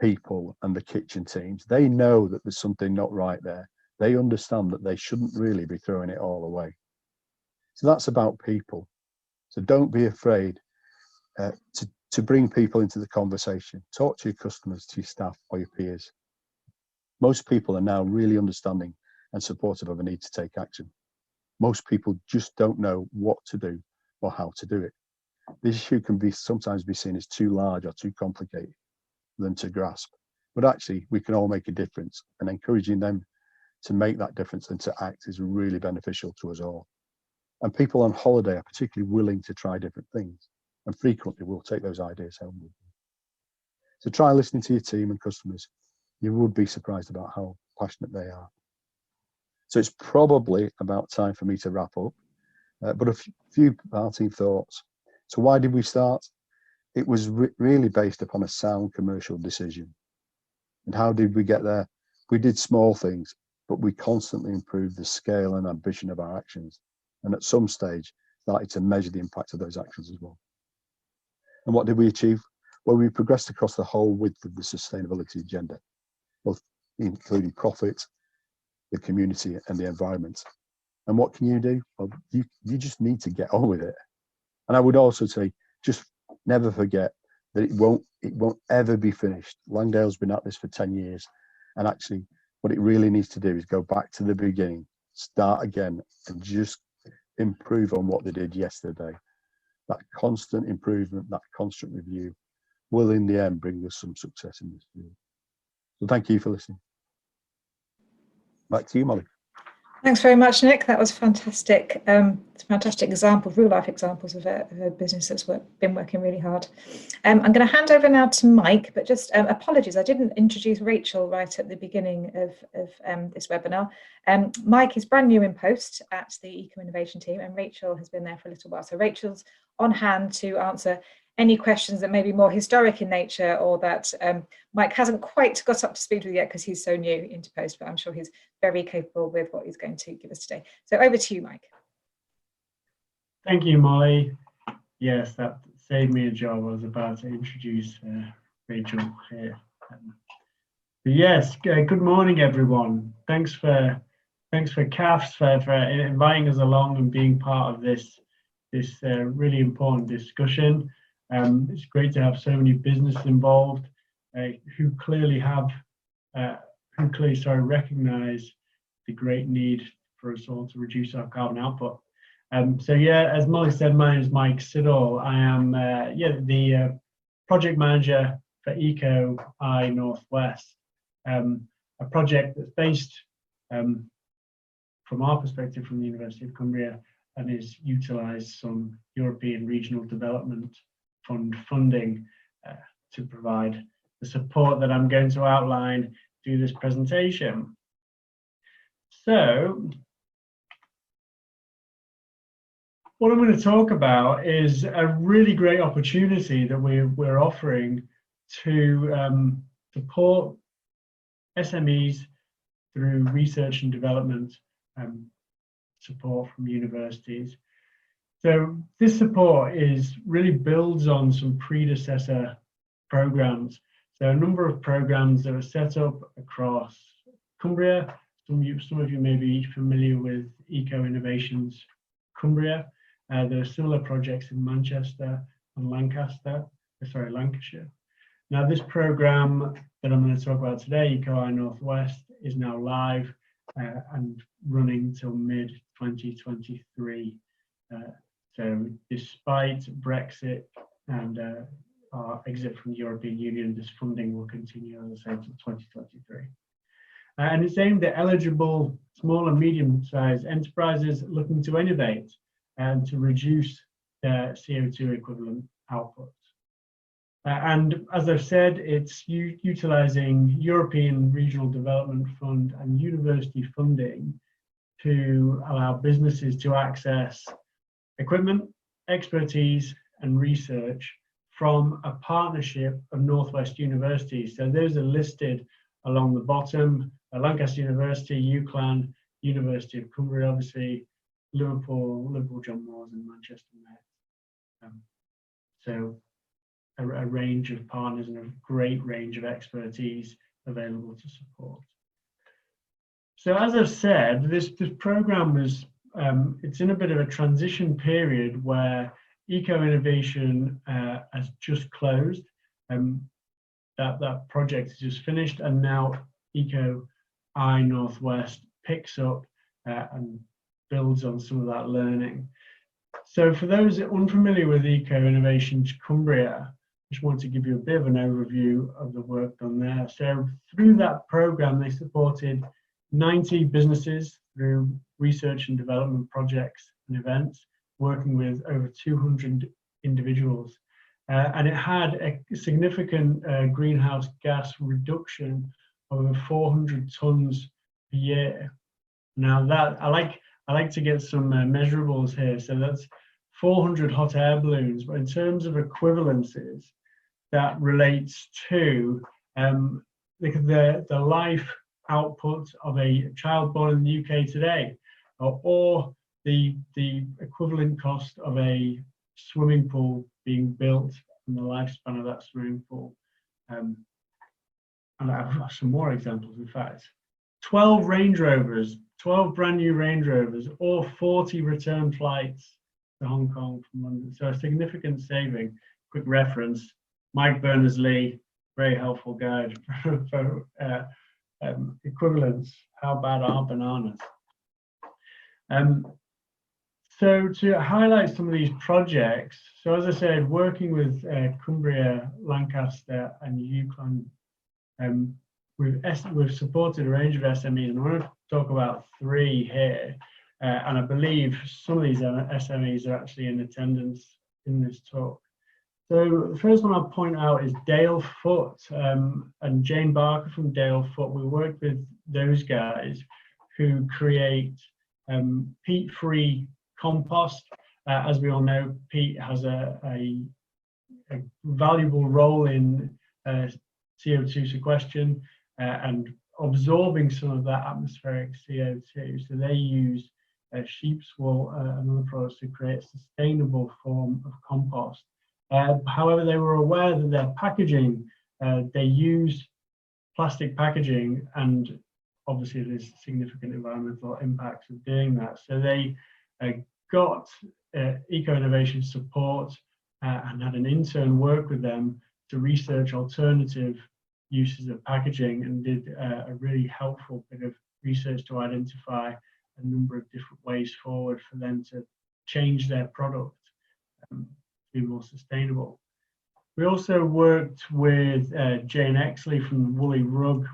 people and the kitchen teams. They know that there's something not right there. They understand that they shouldn't really be throwing it all away. So that's about people. So don't be afraid to to bring people into the conversation. Talk to your customers, to your staff or your peers. Most people are now really understanding and supportive of a need to take action. Most people just don't know what to do or how to do it. This issue can sometimes be seen as too large or too complicated for them to grasp. But actually, we can all make a difference, and encouraging them to make that difference and to act is really beneficial to us all. And people on holiday are particularly willing to try different things, and frequently will take those ideas home with them. So try listening to your team and customers. You would be surprised about how passionate they are. So it's probably about time for me to wrap up, but a few parting thoughts. So why did we start? It was really based upon a sound commercial decision. And how did we get there? We did small things, but we constantly improved the scale and ambition of our actions. And at some stage, started to measure the impact of those actions as well. And what did we achieve? Well, we progressed across the whole width of the sustainability agenda, both including profit, the community and the environment. And what can you do? Well, you just need to get on with it. And I would also say, just never forget that it won't ever be finished. Langdale's been at this for 10 years. And actually, what it really needs to do is go back to the beginning, start again, and just improve on what they did yesterday. That constant improvement, that constant review will in the end bring us some success in this field. So thank you for listening. Back to you, Molly. Thanks very much, Nick. That was fantastic. It's a fantastic example, real life examples of a business that's been working really hard. I'm going to hand over now to Mike, but just apologies, I didn't introduce Rachel right at the beginning of this webinar. Mike is brand new in post at the Eco Innovation team, and Rachel has been there for a little while. So Rachel's on hand to answer any questions that may be more historic in nature, or that Mike hasn't quite got up to speed with yet because he's so new into post, but I'm sure he's very capable with what he's going to give us today. So over to you, Mike. Thank you, Molly. Yes, that saved me a job. I was about to introduce Rachel here. But yes, good morning, everyone. Thanks for CAFS for inviting us along and being part of this really important discussion. It's great to have so many businesses involved who clearly recognise the great need for us all to reduce our carbon output. So yeah, as Molly said, my name is Mike Siddall. I am the project manager for EcoI Northwest, a project that's based from our perspective from the University of Cumbria, and is utilised some European Regional Development Fund funding to provide the support that I'm going to outline through this presentation. So what I'm going to talk about is a really great opportunity that we're offering to support SMEs through research and development support from universities. So this support really builds on some predecessor programs. So a number of programs that were set up across Cumbria. Some of you may be familiar with Eco Innovations Cumbria. There are similar projects in Manchester and Lancashire. Now this program that I'm going to talk about today, EcoI Northwest, is now live and running till mid-2023. So despite Brexit and our exit from the European Union, this funding will continue, as I said, until 2023. And it's aimed at eligible small and medium-sized enterprises looking to innovate and to reduce their CO2 equivalent output. And as I've said, it's utilising European Regional Development Fund and university funding to allow businesses to access equipment, expertise and research from a partnership of Northwest universities. So those are listed along the bottom: Lancaster University, UCLan, University of Cumbria, obviously, Liverpool John Moores and Manchester Met. So a range of partners and a great range of expertise available to support. So as I've said, this program is it's in a bit of a transition period where Eco Innovation has just closed. That project is just finished, and now Eco I Northwest picks up and builds on some of that learning. So for those unfamiliar with Eco Innovations Cumbria, I just want to give you a bit of an overview of the work done there. So through that program, they supported 90 businesses through research and development projects and events, working with over 200 individuals. And it had a significant greenhouse gas reduction of over 400 tons per year. Now that I like to get some measurables here. So that's 400 hot air balloons, but in terms of equivalences, that relates to the life output of a child born in the UK today, or the equivalent cost of a swimming pool being built and the lifespan of that swimming pool. And I've got some more examples, in fact. 12 Range Rovers, 12 brand new Range Rovers, or 40 return flights to Hong Kong from London. So a significant saving. Quick reference, Mike Berners-Lee, very helpful guide for equivalence. How bad are bananas? So to highlight some of these projects, so as I said, working with Cumbria, Lancaster and UCLan, we've supported a range of SMEs, and I want to talk about 3 here. And I believe some of these SMEs are actually in attendance in this talk. So the first one I'll point out is Dale Foot and Jane Barker from Dale Foot. We worked with those guys who create peat-free compost. As we all know, peat has a valuable role in CO2 sequestration and absorbing some of that atmospheric CO2. So they use sheep's wool and other products to create a sustainable form of compost. However, they were aware that their packaging, they use plastic packaging, and obviously there's significant environmental impacts of doing that. So they got Eco Innovation support and had an intern work with them to research alternative uses of packaging, and did a really helpful bit of research to identify a number of different ways forward for them to change their product to be more sustainable. We also worked with Jane Exley from the Woolly Rug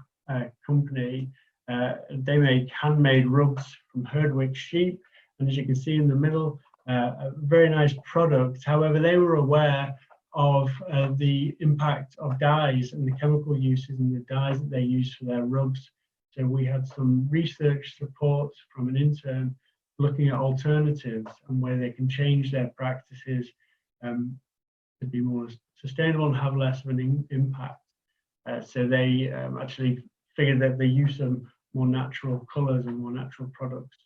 company. They make handmade rugs from Herdwick sheep, and as you can see in the middle, a very nice product. However, they were aware of the impact of dyes and the chemical uses in the dyes that they use for their rugs. So we had some research support from an intern looking at alternatives and where they can change their practices to be more sustainable and have less of an impact. So they actually figured that the use of more natural colours and more natural products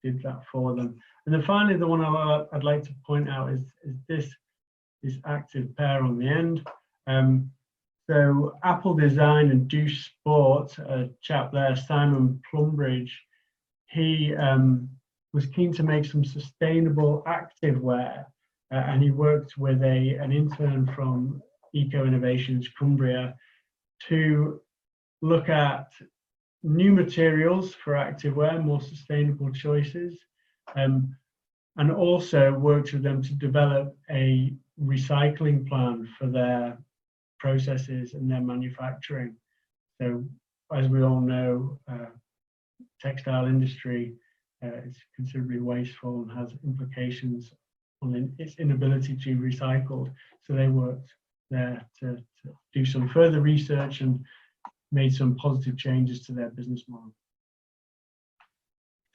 did that for them. And then finally, the one I'd like to point out is this active pair on the end. So Apple Design and Douche Sport, a chap there, Simon Plumbridge, he was keen to make some sustainable activewear, and he worked with an intern from Eco Innovations Cumbria to look at new materials for activewear, more sustainable choices, and also worked with them to develop a recycling plan for their processes and their manufacturing. So as we all know, textile industry is considerably wasteful and has implications on its inability to be recycled. So they worked there to do some further research and made some positive changes to their business model.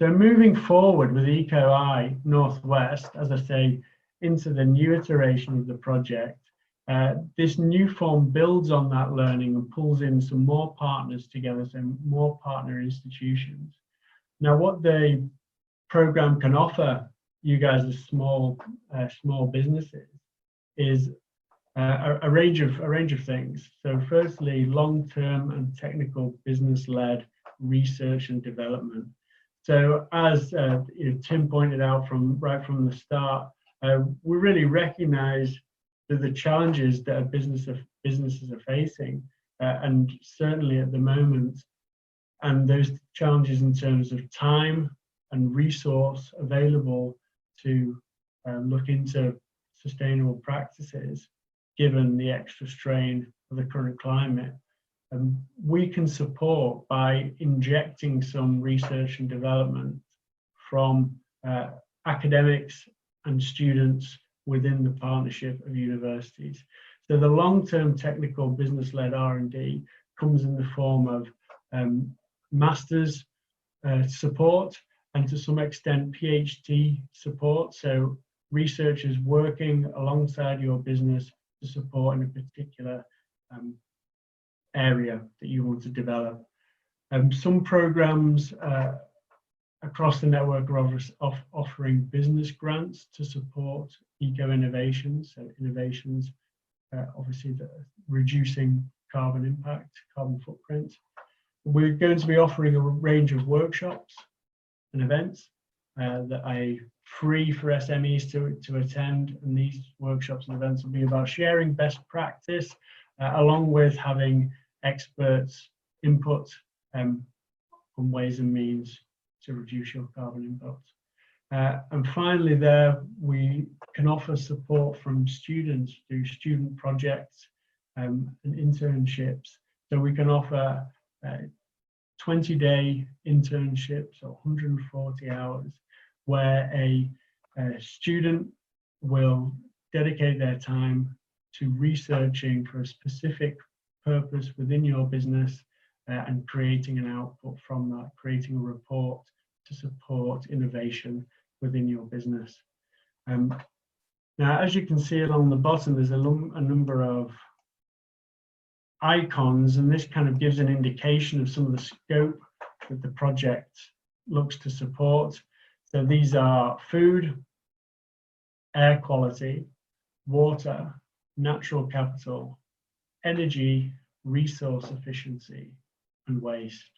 So moving forward with Eco I Northwest, as I say, into the new iteration of the project, this new form builds on that learning and pulls in some more partners together, so more partner institutions. Now, what the program can offer you guys as small businesses is a range of things. So firstly, long-term and technical business-led research and development. So as Tim pointed out right from the start, we really recognise that the challenges that businesses are facing, and certainly at the moment, and those challenges in terms of time and resource available to look into sustainable practices, given the extra strain of the current climate, we can support by injecting some research and development from academics and students within the partnership of universities. So the long-term technical business-led R&D comes in the form of master's support, and to some extent PhD support. So researchers working alongside your business to support in a particular area that you want to develop. Some programs across the network are offering business grants to support eco-innovations, so innovations obviously that are reducing carbon impact, carbon footprint. We're going to be offering a range of workshops and events that are free for SMEs to attend, and these workshops and events will be about sharing best practice along with having experts input on ways and means to reduce your carbon inputs. And finally there, we can offer support from students through student projects and internships. So we can offer 20-day internships, or 140 hours, where a student will dedicate their time to researching for a specific purpose within your business and creating an output from that, creating a report to support innovation within your business. Now, as you can see along the bottom, there's a number of icons, and this kind of gives an indication of some of the scope that the project looks to support. So these are food, air quality, water, natural capital, energy, resource efficiency, and waste.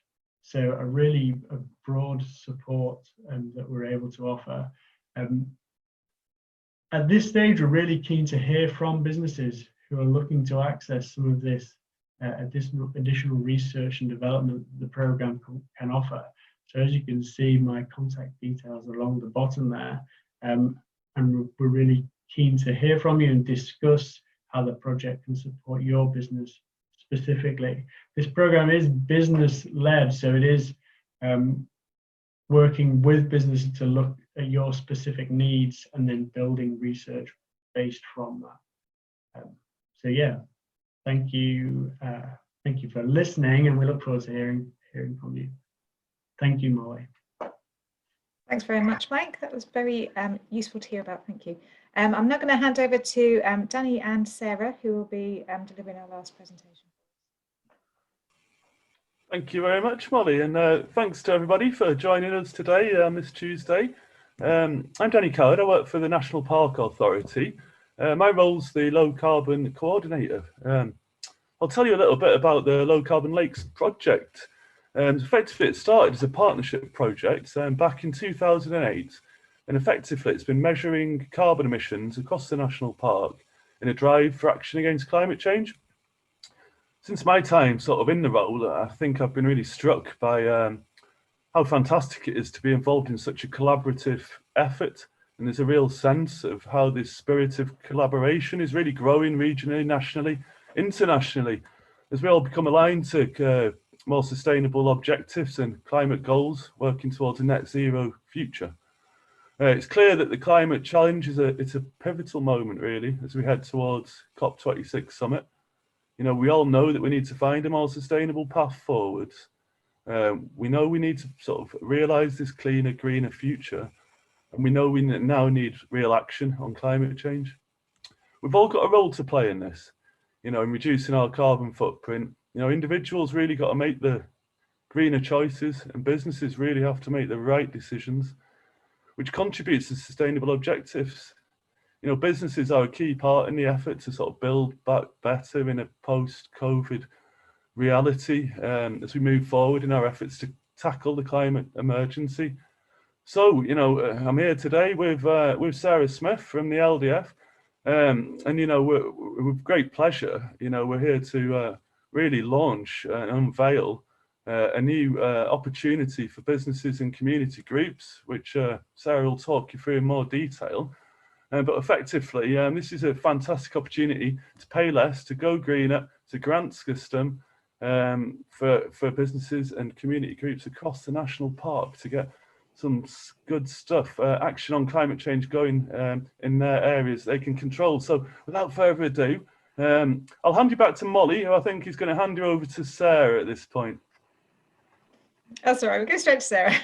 So a really broad support that we're able to offer. At this stage, we're really keen to hear from businesses who are looking to access some of this additional research and development the program can offer. So as you can see, my contact details along the bottom there, and we're really keen to hear from you and discuss how the project can support your business specifically. This program is business-led, so it is working with businesses to look at your specific needs and then building research based from that. So yeah, thank you for listening, and we look forward to hearing from you. Thank you, Molly. Thanks very much, Mike. That was very useful to hear about. Thank you. I'm now going to hand over to Danny and Sarah, who will be delivering our last presentation. Thank you very much, Molly, and thanks to everybody for joining us today on this Tuesday. I'm Danny Coward. I work for the National Park Authority. My role's the Low Carbon Coordinator. I'll tell you a little bit about the Low Carbon Lakes project. Effectively, it started as a partnership project back in 2008, and effectively it's been measuring carbon emissions across the national park in a drive for action against climate change. Since my time sort of in the role, I think I've been really struck by how fantastic it is to be involved in such a collaborative effort, and there's a real sense of how this spirit of collaboration is really growing regionally, nationally, internationally, as we all become aligned to more sustainable objectives and climate goals, working towards a net zero future. It's clear that the climate challenge is a pivotal moment, really, as we head towards COP26 summit. You know, we all know that we need to find a more sustainable path forwards. We know we need to sort of realise this cleaner, greener future, and we know we now need real action on climate change. We've all got a role to play in this, you know, in reducing our carbon footprint. You know, individuals really got to make the greener choices, and businesses really have to make the right decisions, which contributes to sustainable objectives. You know, businesses are a key part in the effort to sort of build back better in a post-COVID reality as we move forward in our efforts to tackle the climate emergency. So, you know, I'm here today with Sarah Smith from the LDF, and you know, with great pleasure, you know, we're here to really launch and unveil a new opportunity for businesses and community groups, which Sarah will talk you through in more detail. But effectively, this is a fantastic opportunity to pay less, to go greener, to grant system for businesses and community groups across the national park to get some good stuff, action on climate change going in their areas they can control. So without further ado, I'll hand you back to Molly, who I think is going to hand you over to Sarah at this point. That's all right, we'll go straight to Sarah.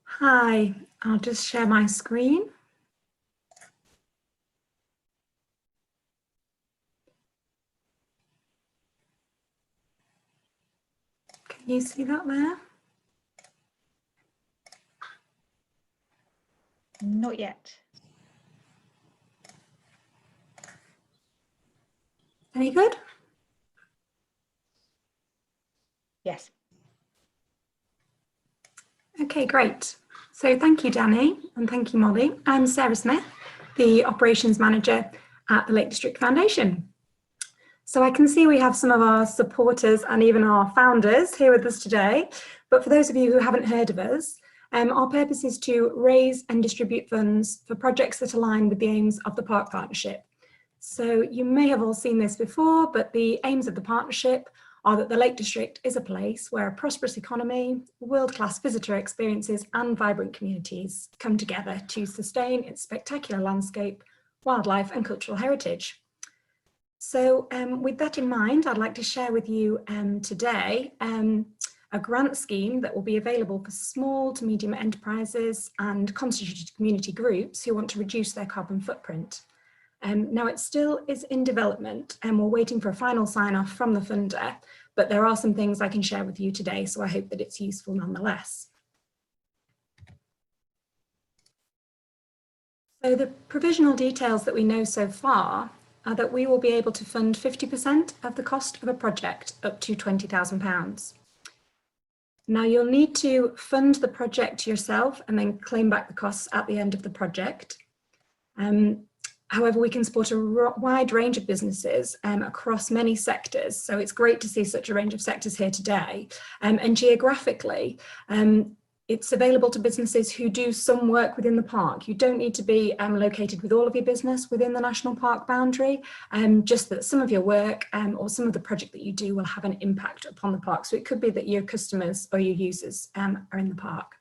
Hi, I'll just share my screen. Can you see that there? Not yet. Any good? Yes. Okay, great. So thank you, Danny, and thank you, Molly. I'm Sarah Smith, the Operations Manager at the Lake District Foundation. So I can see we have some of our supporters and even our founders here with us today. But for those of you who haven't heard of us, our purpose is to raise and distribute funds for projects that align with the aims of the Park Partnership. So you may have all seen this before, but the aims of the partnership are that the Lake District is a place where a prosperous economy, world-class visitor experiences and vibrant communities come together to sustain its spectacular landscape, wildlife and cultural heritage. So with that in mind, I'd like to share with you today a grant scheme that will be available for small to medium enterprises and constituted community groups who want to reduce their carbon footprint. Now it still is in development and we're waiting for a final sign-off from the funder, but there are some things I can share with you today, so I hope that it's useful nonetheless. So the provisional details that we know so far are that we will be able to fund 50% of the cost of a project up to £20,000. Now you'll need to fund the project yourself and then claim back the costs at the end of the project. However, we can support a wide range of businesses across many sectors. So it's great to see such a range of sectors here today. And geographically, it's available to businesses who do some work within the park. You don't need to be located with all of your business within the national park boundary, just that some of your work or some of the project that you do will have an impact upon the park. So it could be that your customers or your users are in the park.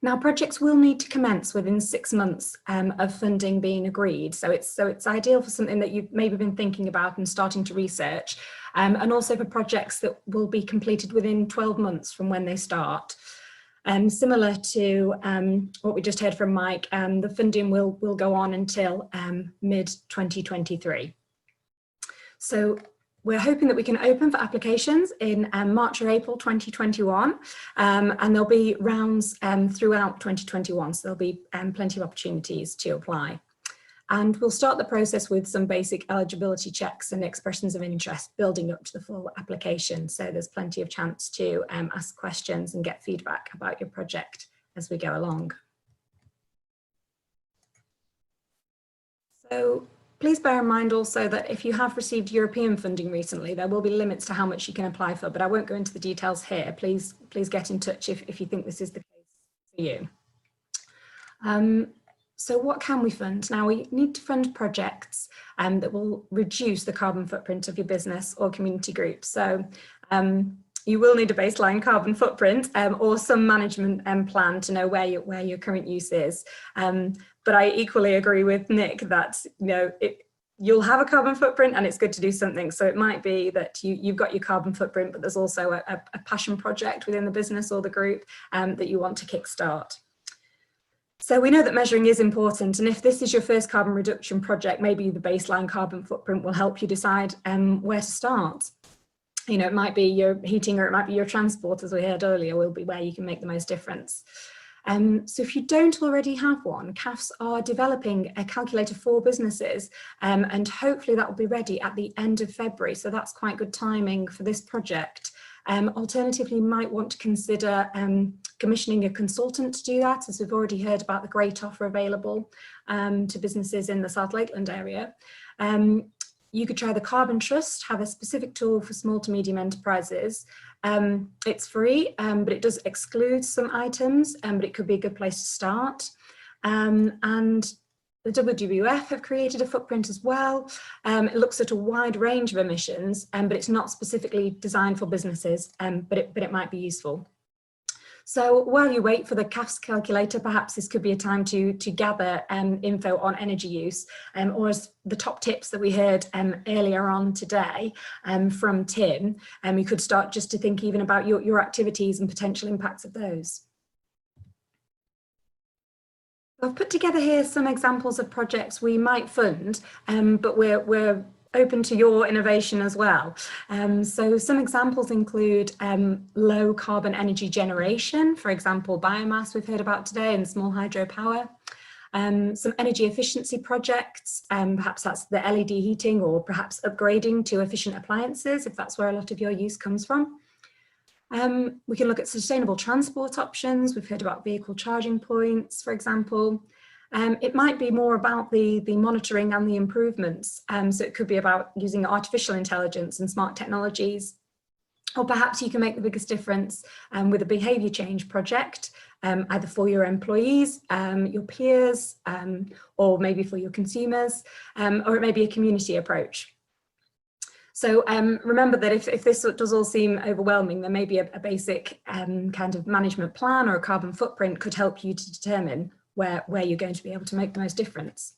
Now, projects will need to commence within 6 months of funding being agreed. So it's ideal for something that you've maybe been thinking about and starting to research, and also for projects that will be completed within 12 months from when they start. Similar to what we just heard from Mike, the funding will go on until mid-2023. So we're hoping that we can open for applications in March or April 2021, and there'll be rounds throughout 2021, so there'll be plenty of opportunities to apply. And we'll start the process with some basic eligibility checks and expressions of interest building up to the full application, so there's plenty of chance to ask questions and get feedback about your project as we go along. So please bear in mind also that if you have received European funding recently, there will be limits to how much you can apply for, but I won't go into the details here. Please get in touch if you think this is the case for you. So what can we fund? Now we need to fund projects that will reduce the carbon footprint of your business or community group. So you will need a baseline carbon footprint or some management plan to know where your current use is. But I equally agree with Nick that you'll have a carbon footprint and it's good to do something. So it might be that you've got your carbon footprint, but there's also a passion project within the business or the group that you want to kickstart. So we know that measuring is important, and if this is your first carbon reduction project, maybe the baseline carbon footprint will help you decide where to start. It might be your heating or it might be your transport, as we heard earlier, will be where you can make the most difference. So if you don't already have one, CAFs are developing a calculator for businesses, and hopefully that will be ready at the end of February. So that's quite good timing for this project. Alternatively, you might want to consider commissioning a consultant to do that, as we've already heard about the great offer available to businesses in the South Lakeland area. You could try the Carbon Trust, have a specific tool for small to medium enterprises. It's free, but it does exclude some items, but it could be a good place to start. And the WWF have created a footprint as well. It looks at a wide range of emissions, but it's not specifically designed for businesses, but it might be useful. So while you wait for the CAFS calculator, perhaps this could be a time to gather info on energy use, or as the top tips that we heard earlier on today from Tim, you could start just to think even about your activities and potential impacts of those. I've put together here some examples of projects we might fund, but we're open to your innovation as well. So some examples include low carbon energy generation, for example, biomass we've heard about today, and small hydropower. Some energy efficiency projects, perhaps that's the LED heating, or perhaps upgrading to efficient appliances, if that's where a lot of your use comes from. We can look at sustainable transport options. We've heard about vehicle charging points, for example. It might be more about the monitoring and the improvements. So it could be about using artificial intelligence and smart technologies. Or perhaps you can make the biggest difference with a behaviour change project, either for your employees, your peers, or maybe for your consumers, or it may be a community approach. So remember that if this does all seem overwhelming, there may be a basic kind of management plan or a carbon footprint could help you to determine where you're going to be able to make the most difference.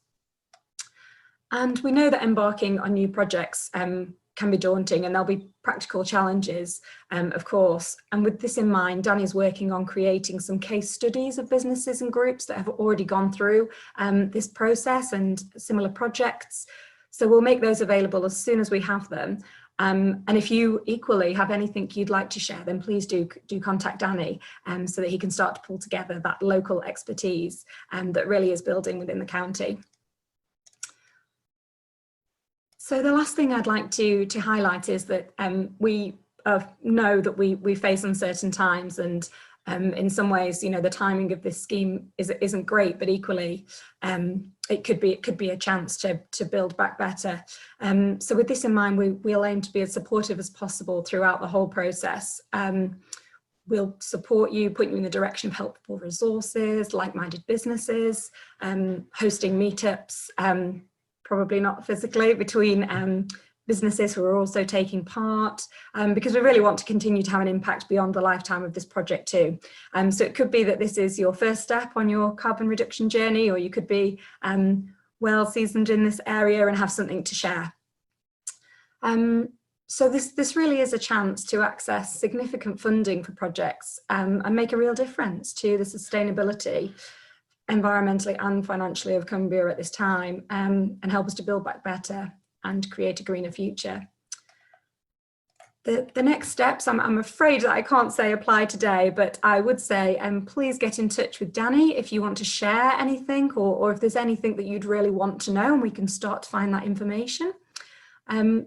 And we know that embarking on new projects can be daunting, and there'll be practical challenges, of course. And with this in mind, Danny's working on creating some case studies of businesses and groups that have already gone through this process and similar projects. So we'll make those available as soon as we have them. And if you equally have anything you'd like to share, then please do contact Danny so that he can start to pull together that local expertise that really is building within the county. So the last thing I'd like to highlight is that we know that we face uncertain times, and in some ways, you know, the timing of this scheme isn't great, but equally it could be a chance to build back better. So with this in mind, we'll aim to be as supportive as possible throughout the whole process. We'll support you, point you in the direction of helpful resources, like-minded businesses, hosting meetups, probably not physically, between businesses who are also taking part, because we really want to continue to have an impact beyond the lifetime of this project too. So it could be that this is your first step on your carbon reduction journey, or you could be well seasoned in this area and have something to share. So this really is a chance to access significant funding for projects and make a real difference to the sustainability, environmentally and financially, of Cumbria at this time, and help us to build back better and create a greener future. The next steps, I'm afraid that I can't say apply today, but I would say please get in touch with Danny if you want to share anything, or if there's anything that you'd really want to know, and we can start to find that information.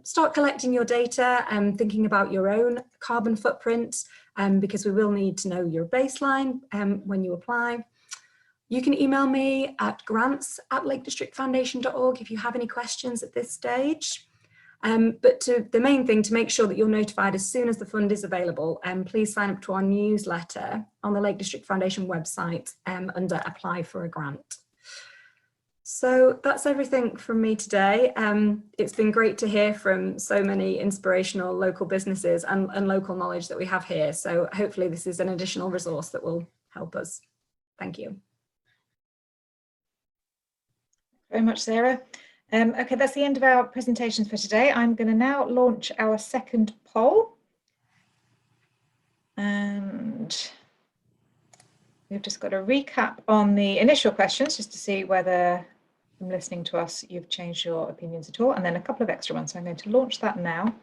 Start collecting your data and thinking about your own carbon footprint, because we will need to know your baseline when you apply. You can email me at grants@lakedistrictfoundation.org if you have any questions at this stage. But the main thing, to make sure that you're notified as soon as the fund is available, please sign up to our newsletter on the Lake District Foundation website under Apply for a Grant. So that's everything from me today. It's been great to hear from so many inspirational local businesses and local knowledge that we have here. So hopefully this is an additional resource that will help us. Thank you. Very much, Sarah. Okay, that's the end of our presentations for today. I'm going to now launch our second poll. And we've just got a recap on the initial questions, just to see whether from listening to us you've changed your opinions at all, and then a couple of extra ones. So I'm going to launch that now.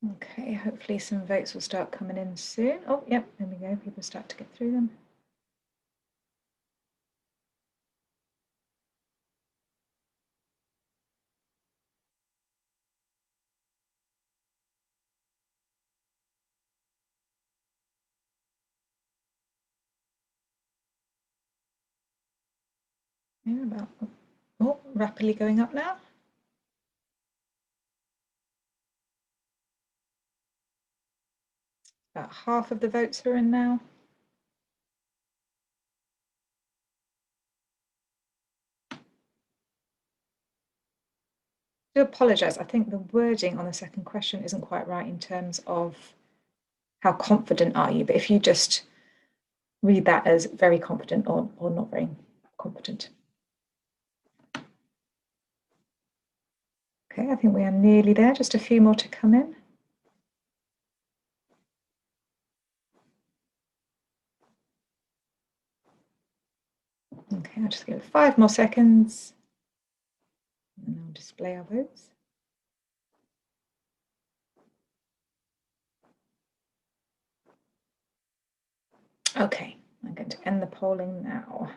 Okay, hopefully some votes will start coming in soon. Oh, yep, there we go. People start to get through them. Yeah, about, oh, rapidly going up now. About half of the votes are in now. I do apologise. I think the wording on the second question isn't quite right in terms of how confident are you, but if you just read that as very confident or not very confident. Okay, I think we are nearly there, just a few more to come in. Okay, I'll just give it 5 more seconds and then I'll display our votes. Okay, I'm going to end the polling now.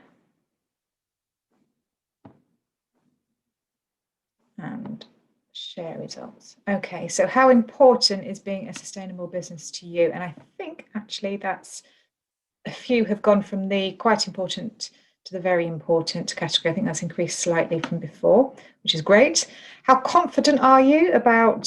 And share results. Okay, so how important is being a sustainable business to you? And I think actually that's a few have gone from the quite important to the very important category. I think that's increased slightly from before, which is great. How confident are you about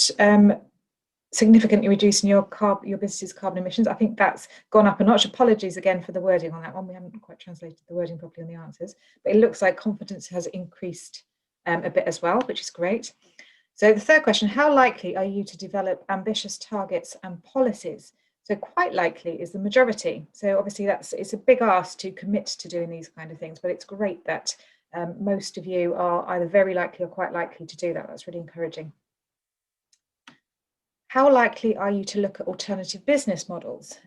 significantly reducing your business's carbon emissions? I think that's gone up a notch. Apologies again for the wording on that one. We haven't quite translated the wording properly on the answers, but it looks like confidence has increased a bit as well, which is great. So the third question, how likely are you to develop ambitious targets and policies? So quite likely is the majority. So obviously it's a big ask to commit to doing these kind of things, but it's great that most of you are either very likely or quite likely to do that. That's really encouraging. How likely are you to look at alternative business models?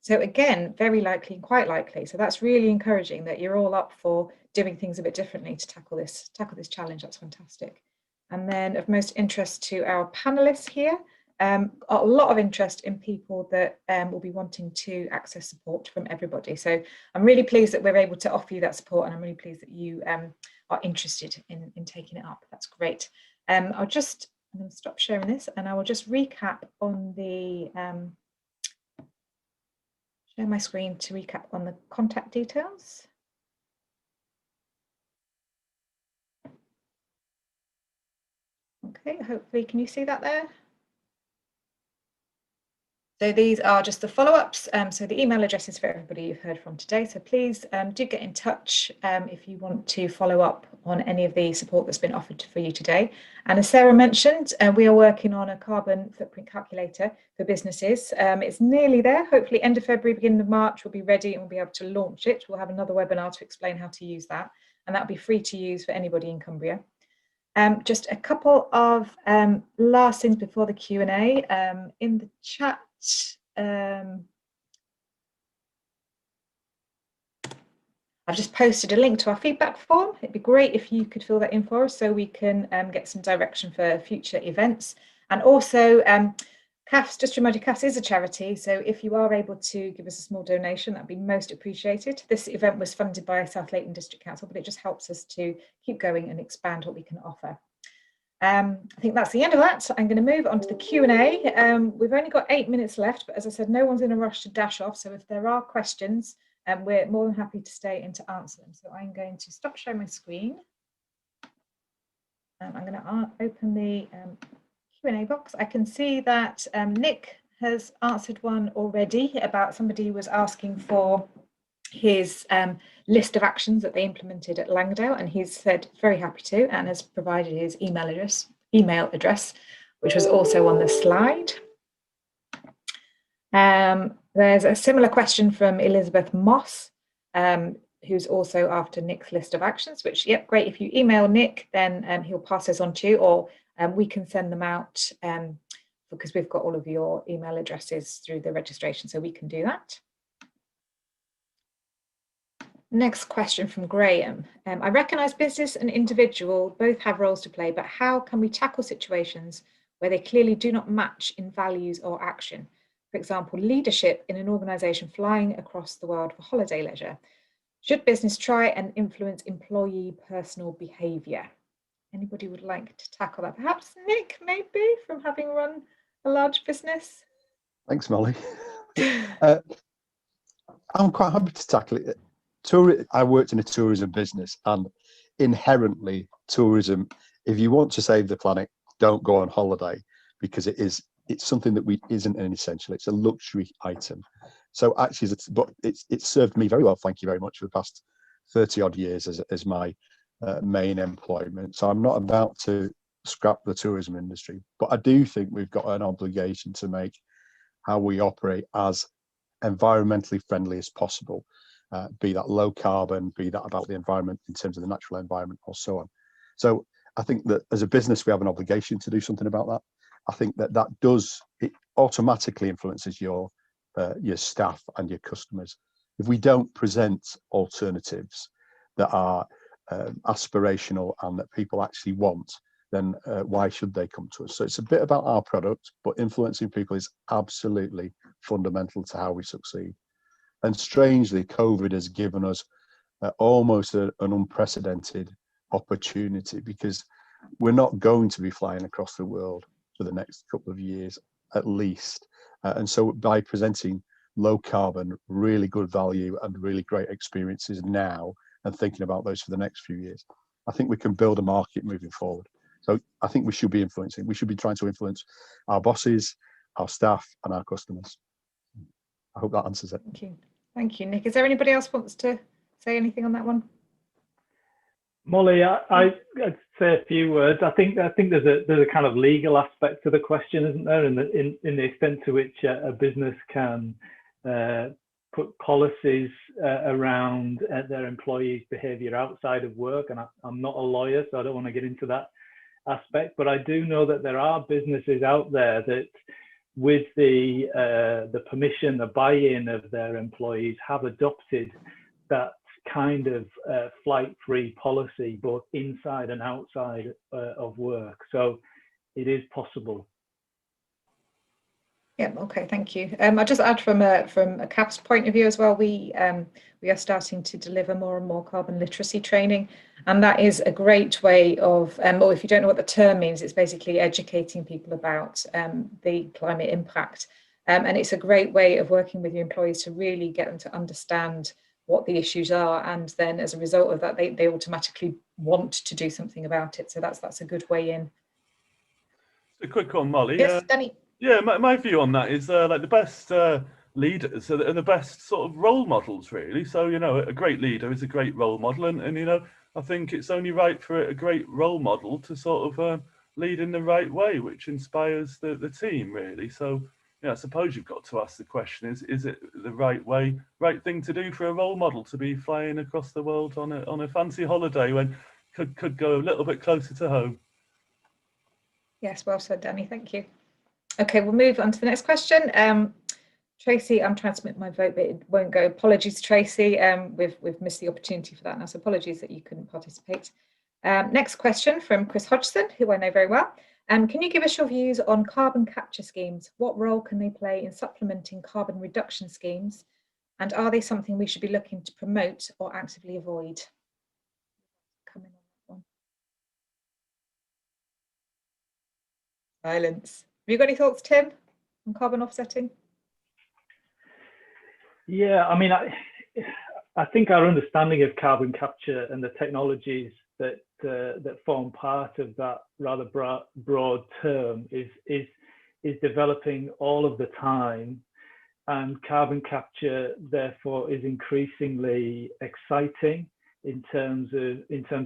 So again, very likely and quite likely. So that's really encouraging that you're all up for doing things a bit differently to tackle this challenge. That's fantastic. And then of most interest to our panelists here, a lot of interest in people that will be wanting to access support from everybody. So I'm really pleased that we're able to offer you that support, and I'm really pleased that you are interested in taking it up. That's great. I'm going to stop sharing this and I will just recap on the, share my screen to recap on the contact details. Okay, hopefully, can you see that there? So these are just the follow-ups. So the email addresses for everybody you've heard from today. So please do get in touch if you want to follow up on any of the support that's been offered for you today. And as Sarah mentioned, we are working on a carbon footprint calculator for businesses. It's nearly there. Hopefully end of February, beginning of March, we'll be ready and we'll be able to launch it. We'll have another webinar to explain how to use that. And that'll be free to use for anybody in Cumbria. Just a couple of last things before the Q&A. In the chat, I've just posted a link to our feedback form. It'd be great if you could fill that in for us so we can get some direction for future events. And also, CAFS, just to remind you, CAFS is a charity, so if you are able to give us a small donation, that'd be most appreciated. This event was funded by South Leighton District Council, but it just helps us to keep going and expand what we can offer. I think that's the end of that. I'm going to move on to the Q&A. We've only got 8 minutes left, but as I said, no one's in a rush to dash off. So if there are questions, we're more than happy to stay and to answer them. So I'm going to stop sharing my screen. I'm going to open the Q&A box. I can see that Nick has answered one already about somebody who was asking for his list of actions that they implemented at Langdale, and he's said very happy to, and has provided his email address, which was also on the slide. There's a similar question from Elizabeth Moss, who's also after Nick's list of actions, which, yep, great. If you email Nick, then he'll pass those on to you, or we can send them out because we've got all of your email addresses through the registration, so we can do that. Next question from Graham. I recognise business and individual both have roles to play, but how can we tackle situations where they clearly do not match in values or action. For example, leadership in an organisation flying across the world for holiday leisure. Should business try and influence employee personal behaviour? Anybody would like to tackle that? Perhaps Nick, maybe, from having run a large business? Thanks, Molly. I'm quite happy to tackle it. I worked in a tourism business, and inherently tourism, if you want to save the planet, don't go on holiday, because it's something that isn't an essential. It's a luxury item. So actually, it's served me very well. Thank you very much for the past 30 odd years as my main employment. So I'm not about to scrap the tourism industry, but I do think we've got an obligation to make how we operate as environmentally friendly as possible, be that low carbon, be that about the environment in terms of the natural environment, or so on. So I think that as a business, we have an obligation to do something about that. I think that it automatically influences your staff and your customers. If we don't present alternatives that are aspirational and that people actually want, then why should they come to us? So it's a bit about our product, but influencing people is absolutely fundamental to how we succeed. And strangely, COVID has given us almost an unprecedented opportunity, because we're not going to be flying across the world for the next couple of years at least. And so by presenting low carbon, really good value and really great experiences now, and thinking about those for the next few years, I think we can build a market moving forward. So I think we should be influencing. We should be trying to influence our bosses, our staff, and our customers. I hope that answers it. Thank you. Thank you, Nick. Is there anybody else wants to say anything on that one? Molly, I'd say a few words. I think there's a kind of legal aspect to the question, isn't there? In the extent to which a business can put policies around their employees' behaviour outside of work. And I'm not a lawyer, so I don't want to get into that aspect. But I do know that there are businesses out there that, with the permission, the buy-in of their employees, have adopted that kind of flight-free policy, both inside and outside of work. So it is possible. Yeah, okay, thank you. I'll just add from a CAPS point of view as well, we are starting to deliver more and more carbon literacy training, and that is a great way of, or if you don't know what the term means, it's basically educating people about the climate impact. And it's a great way of working with your employees to really get them to understand what the issues are, and then as a result of that, they automatically want to do something about it. So that's a good way in. A quick one, Molly. Yes, Danny. Yeah, my view on that is like the best leaders are the best sort of role models, really. So, you know, a great leader is a great role model. And you know, I think it's only right for a great role model to sort of lead in the right way, which inspires the team, really. So, yeah, I suppose you've got to ask the question, is it the right thing to do for a role model to be flying across the world on a fancy holiday when could go a little bit closer to home? Yes, well said, Danny, thank you. Okay, we'll move on to the next question. Tracy, I'm trying to submit my vote, but it won't go. Apologies, Tracy. We've missed the opportunity for that now, so apologies that you couldn't participate. Next question from Chris Hodgson, who I know very well. Can you give us your views on carbon capture schemes? What role can they play in supplementing carbon reduction schemes? And are they something we should be looking to promote or actively avoid? Come in on that one. Silence. Have you got any thoughts, Tim, on carbon offsetting? Yeah, I mean, I think our understanding of carbon capture and the technologies that form part of that rather broad term is developing all of the time, and carbon capture therefore is increasingly exciting in terms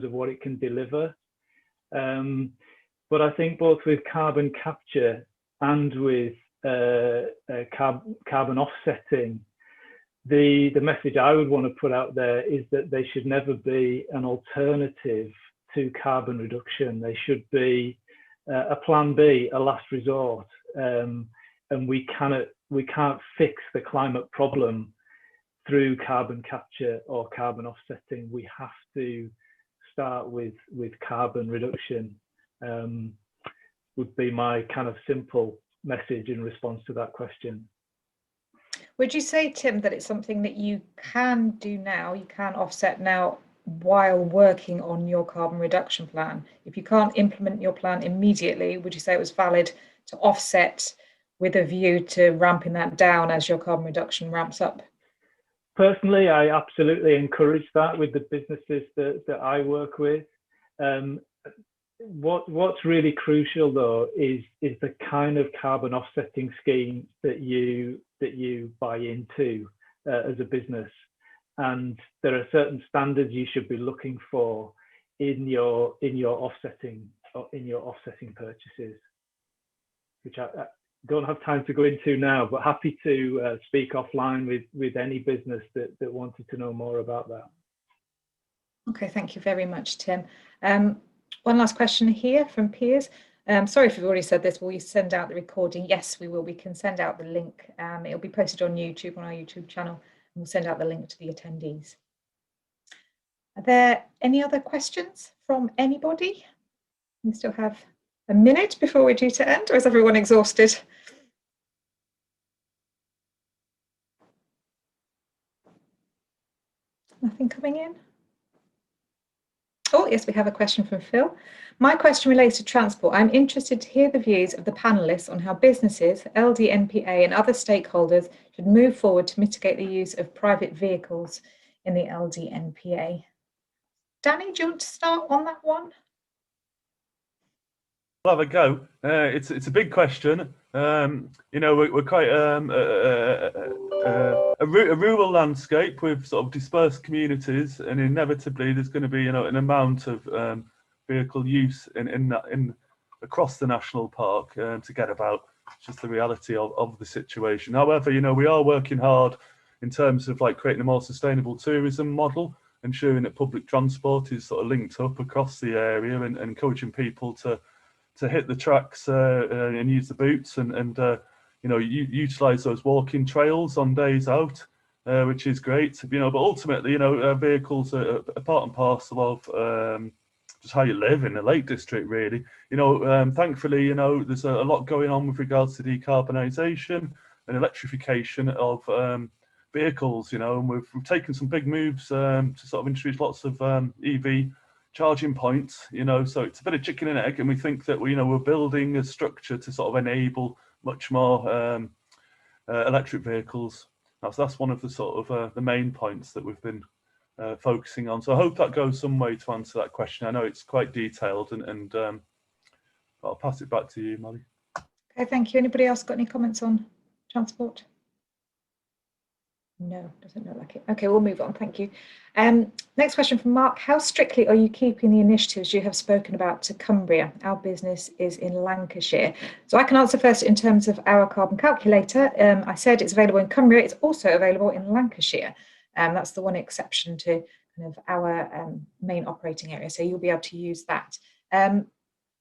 of what it can deliver. But I think both with carbon capture and with carbon offsetting, the message I would want to put out there is that they should never be an alternative to carbon reduction. They should be a plan B, a last resort. And we can't fix the climate problem through carbon capture or carbon offsetting. We have to start with carbon reduction. would be my kind of simple message in response to that question. Would you say, Tim, that it's something that you can do now, you can offset now while working on your carbon reduction plan? If you can't implement your plan immediately, would you say it was valid to offset with a view to ramping that down as your carbon reduction ramps up? Personally, I absolutely encourage that with the businesses that I work with. What's really crucial though is the kind of carbon offsetting scheme that you buy into as a business, and there are certain standards you should be looking for in your offsetting purchases, which I don't have time to go into now, but happy to speak offline with any business that wanted to know more about that. Okay, thank you very much, Tim. One last question here from Piers. Sorry if you've already said this, will you send out the recording? Yes, we will. We can send out the link. It'll be posted on YouTube, on our YouTube channel, and we'll send out the link to the attendees. Are there any other questions from anybody? We still have a minute before we're due to end, or is everyone exhausted? Nothing coming in? Oh, yes, we have a question from Phil. My question relates to transport. I'm interested to hear the views of the panelists on how businesses, LDNPA and other stakeholders should move forward to mitigate the use of private vehicles in the LDNPA. Danny, do you want to start on that one? I'll have a go. It's a big question. You know, we're quite a rural landscape with sort of dispersed communities, and inevitably there's going to be, you know, an amount of vehicle use in across the national park to get about. It's just the reality of the situation. However, you know, we are working hard in terms of like creating a more sustainable tourism model, ensuring that public transport is sort of linked up across the area, and encouraging people to hit the tracks and use the boots and you know, utilize those walking trails on days out, which is great. You know, but ultimately, you know, vehicles are a part and parcel of just how you live in the Lake District, really. You know, thankfully, you know, there's a lot going on with regards to decarbonisation and electrification of vehicles. You know, and we've taken some big moves to sort of introduce lots of EV charging points, you know, so it's a bit of chicken and egg, and we think that we're building a structure to sort of enable much more electric vehicles. That's one of the sort of the main points that we've been focusing on. So I hope that goes some way to answer that question. I know it's quite detailed, and I'll pass it back to you, Molly. Okay, thank you. Anybody else got any comments on transport? No, doesn't look like it. Okay, we'll move on. Thank you. Next question from Mark. How strictly are you keeping the initiatives you have spoken about to Cumbria? Our business is in Lancashire. So I can answer first in terms of our carbon calculator. I said it's available in Cumbria. It's also available in Lancashire. That's the one exception to kind of our main operating area. So you'll be able to use that.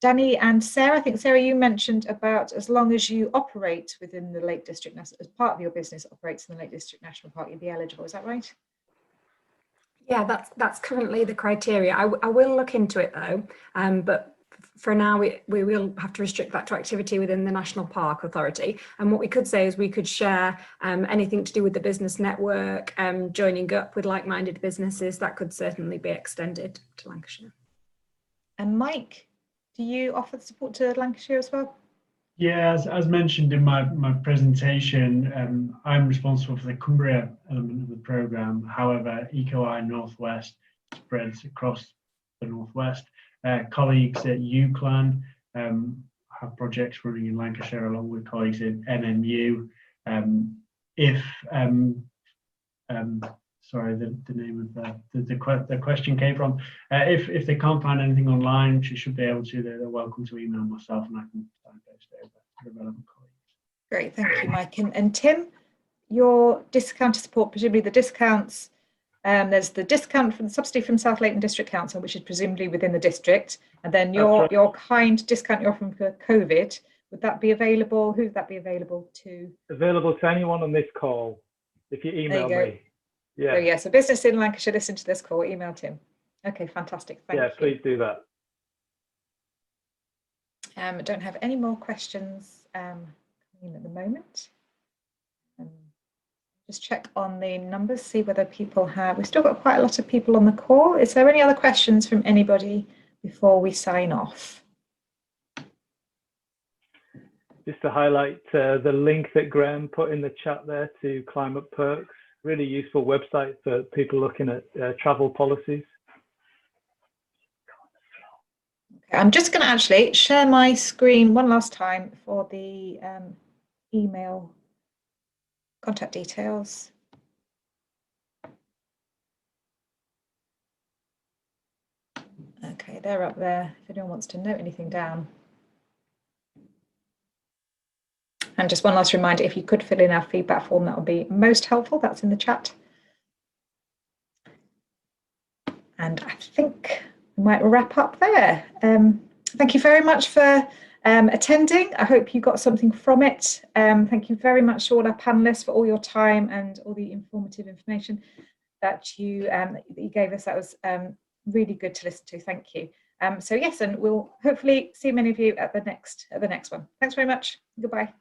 Danny and Sarah, I think, Sarah, you mentioned about as long as you operate within the Lake District, as part of your business operates in the Lake District National Park, you'll be eligible. Is that right? Yeah, that's currently the criteria. I will look into it though, but for now we will have to restrict that to activity within the National Park Authority. And what we could say is we could share anything to do with the business network, joining up with like-minded businesses. That could certainly be extended to Lancashire. And Mike, do you offer the support to Lancashire as well? Yeah, as mentioned in my presentation, I'm responsible for the Cumbria element of the programme. However, EcoEye Northwest spreads across the Northwest. Colleagues at UCLAN have projects running in Lancashire along with colleagues in NMU. Sorry, the name of the question came from. If they can't find anything online, which you should be able to, they're welcome to email myself and I can signpost it over to the relevant colleagues. Great, thank you, Mike. And Tim, your discounted support, presumably the discounts, there's the discount from the subsidy from South Leighton District Council, which is presumably within the district, and then your kind discount you're offering for COVID, would that be available? Who would that be available to? Available to anyone on this call if you email me. Yeah. So, yeah, so business in Lancashire, listen to this call, email Tim. Okay, fantastic. Thank you. Yeah, please do that. I don't have any more questions coming in at the moment. Just check on the numbers, see whether people have, we've still got quite a lot of people on the call. Is there any other questions from anybody before we sign off? Just to highlight the link that Graham put in the chat there to Climate Perks, really useful website for people looking at travel policies. Okay, I'm just going to actually share my screen one last time for the email contact details. Okay, they're up there if anyone wants to note anything down. And just one last reminder, if you could fill in our feedback form, that would be most helpful. That's in the chat. And I think we might wrap up there. Thank you very much for attending. I hope you got something from it. Thank you very much to all our panelists for all your time and all the informative information that you gave us. That was really good to listen to. Thank you. So yes, and we'll hopefully see many of you at the next one. Thanks very much. Goodbye.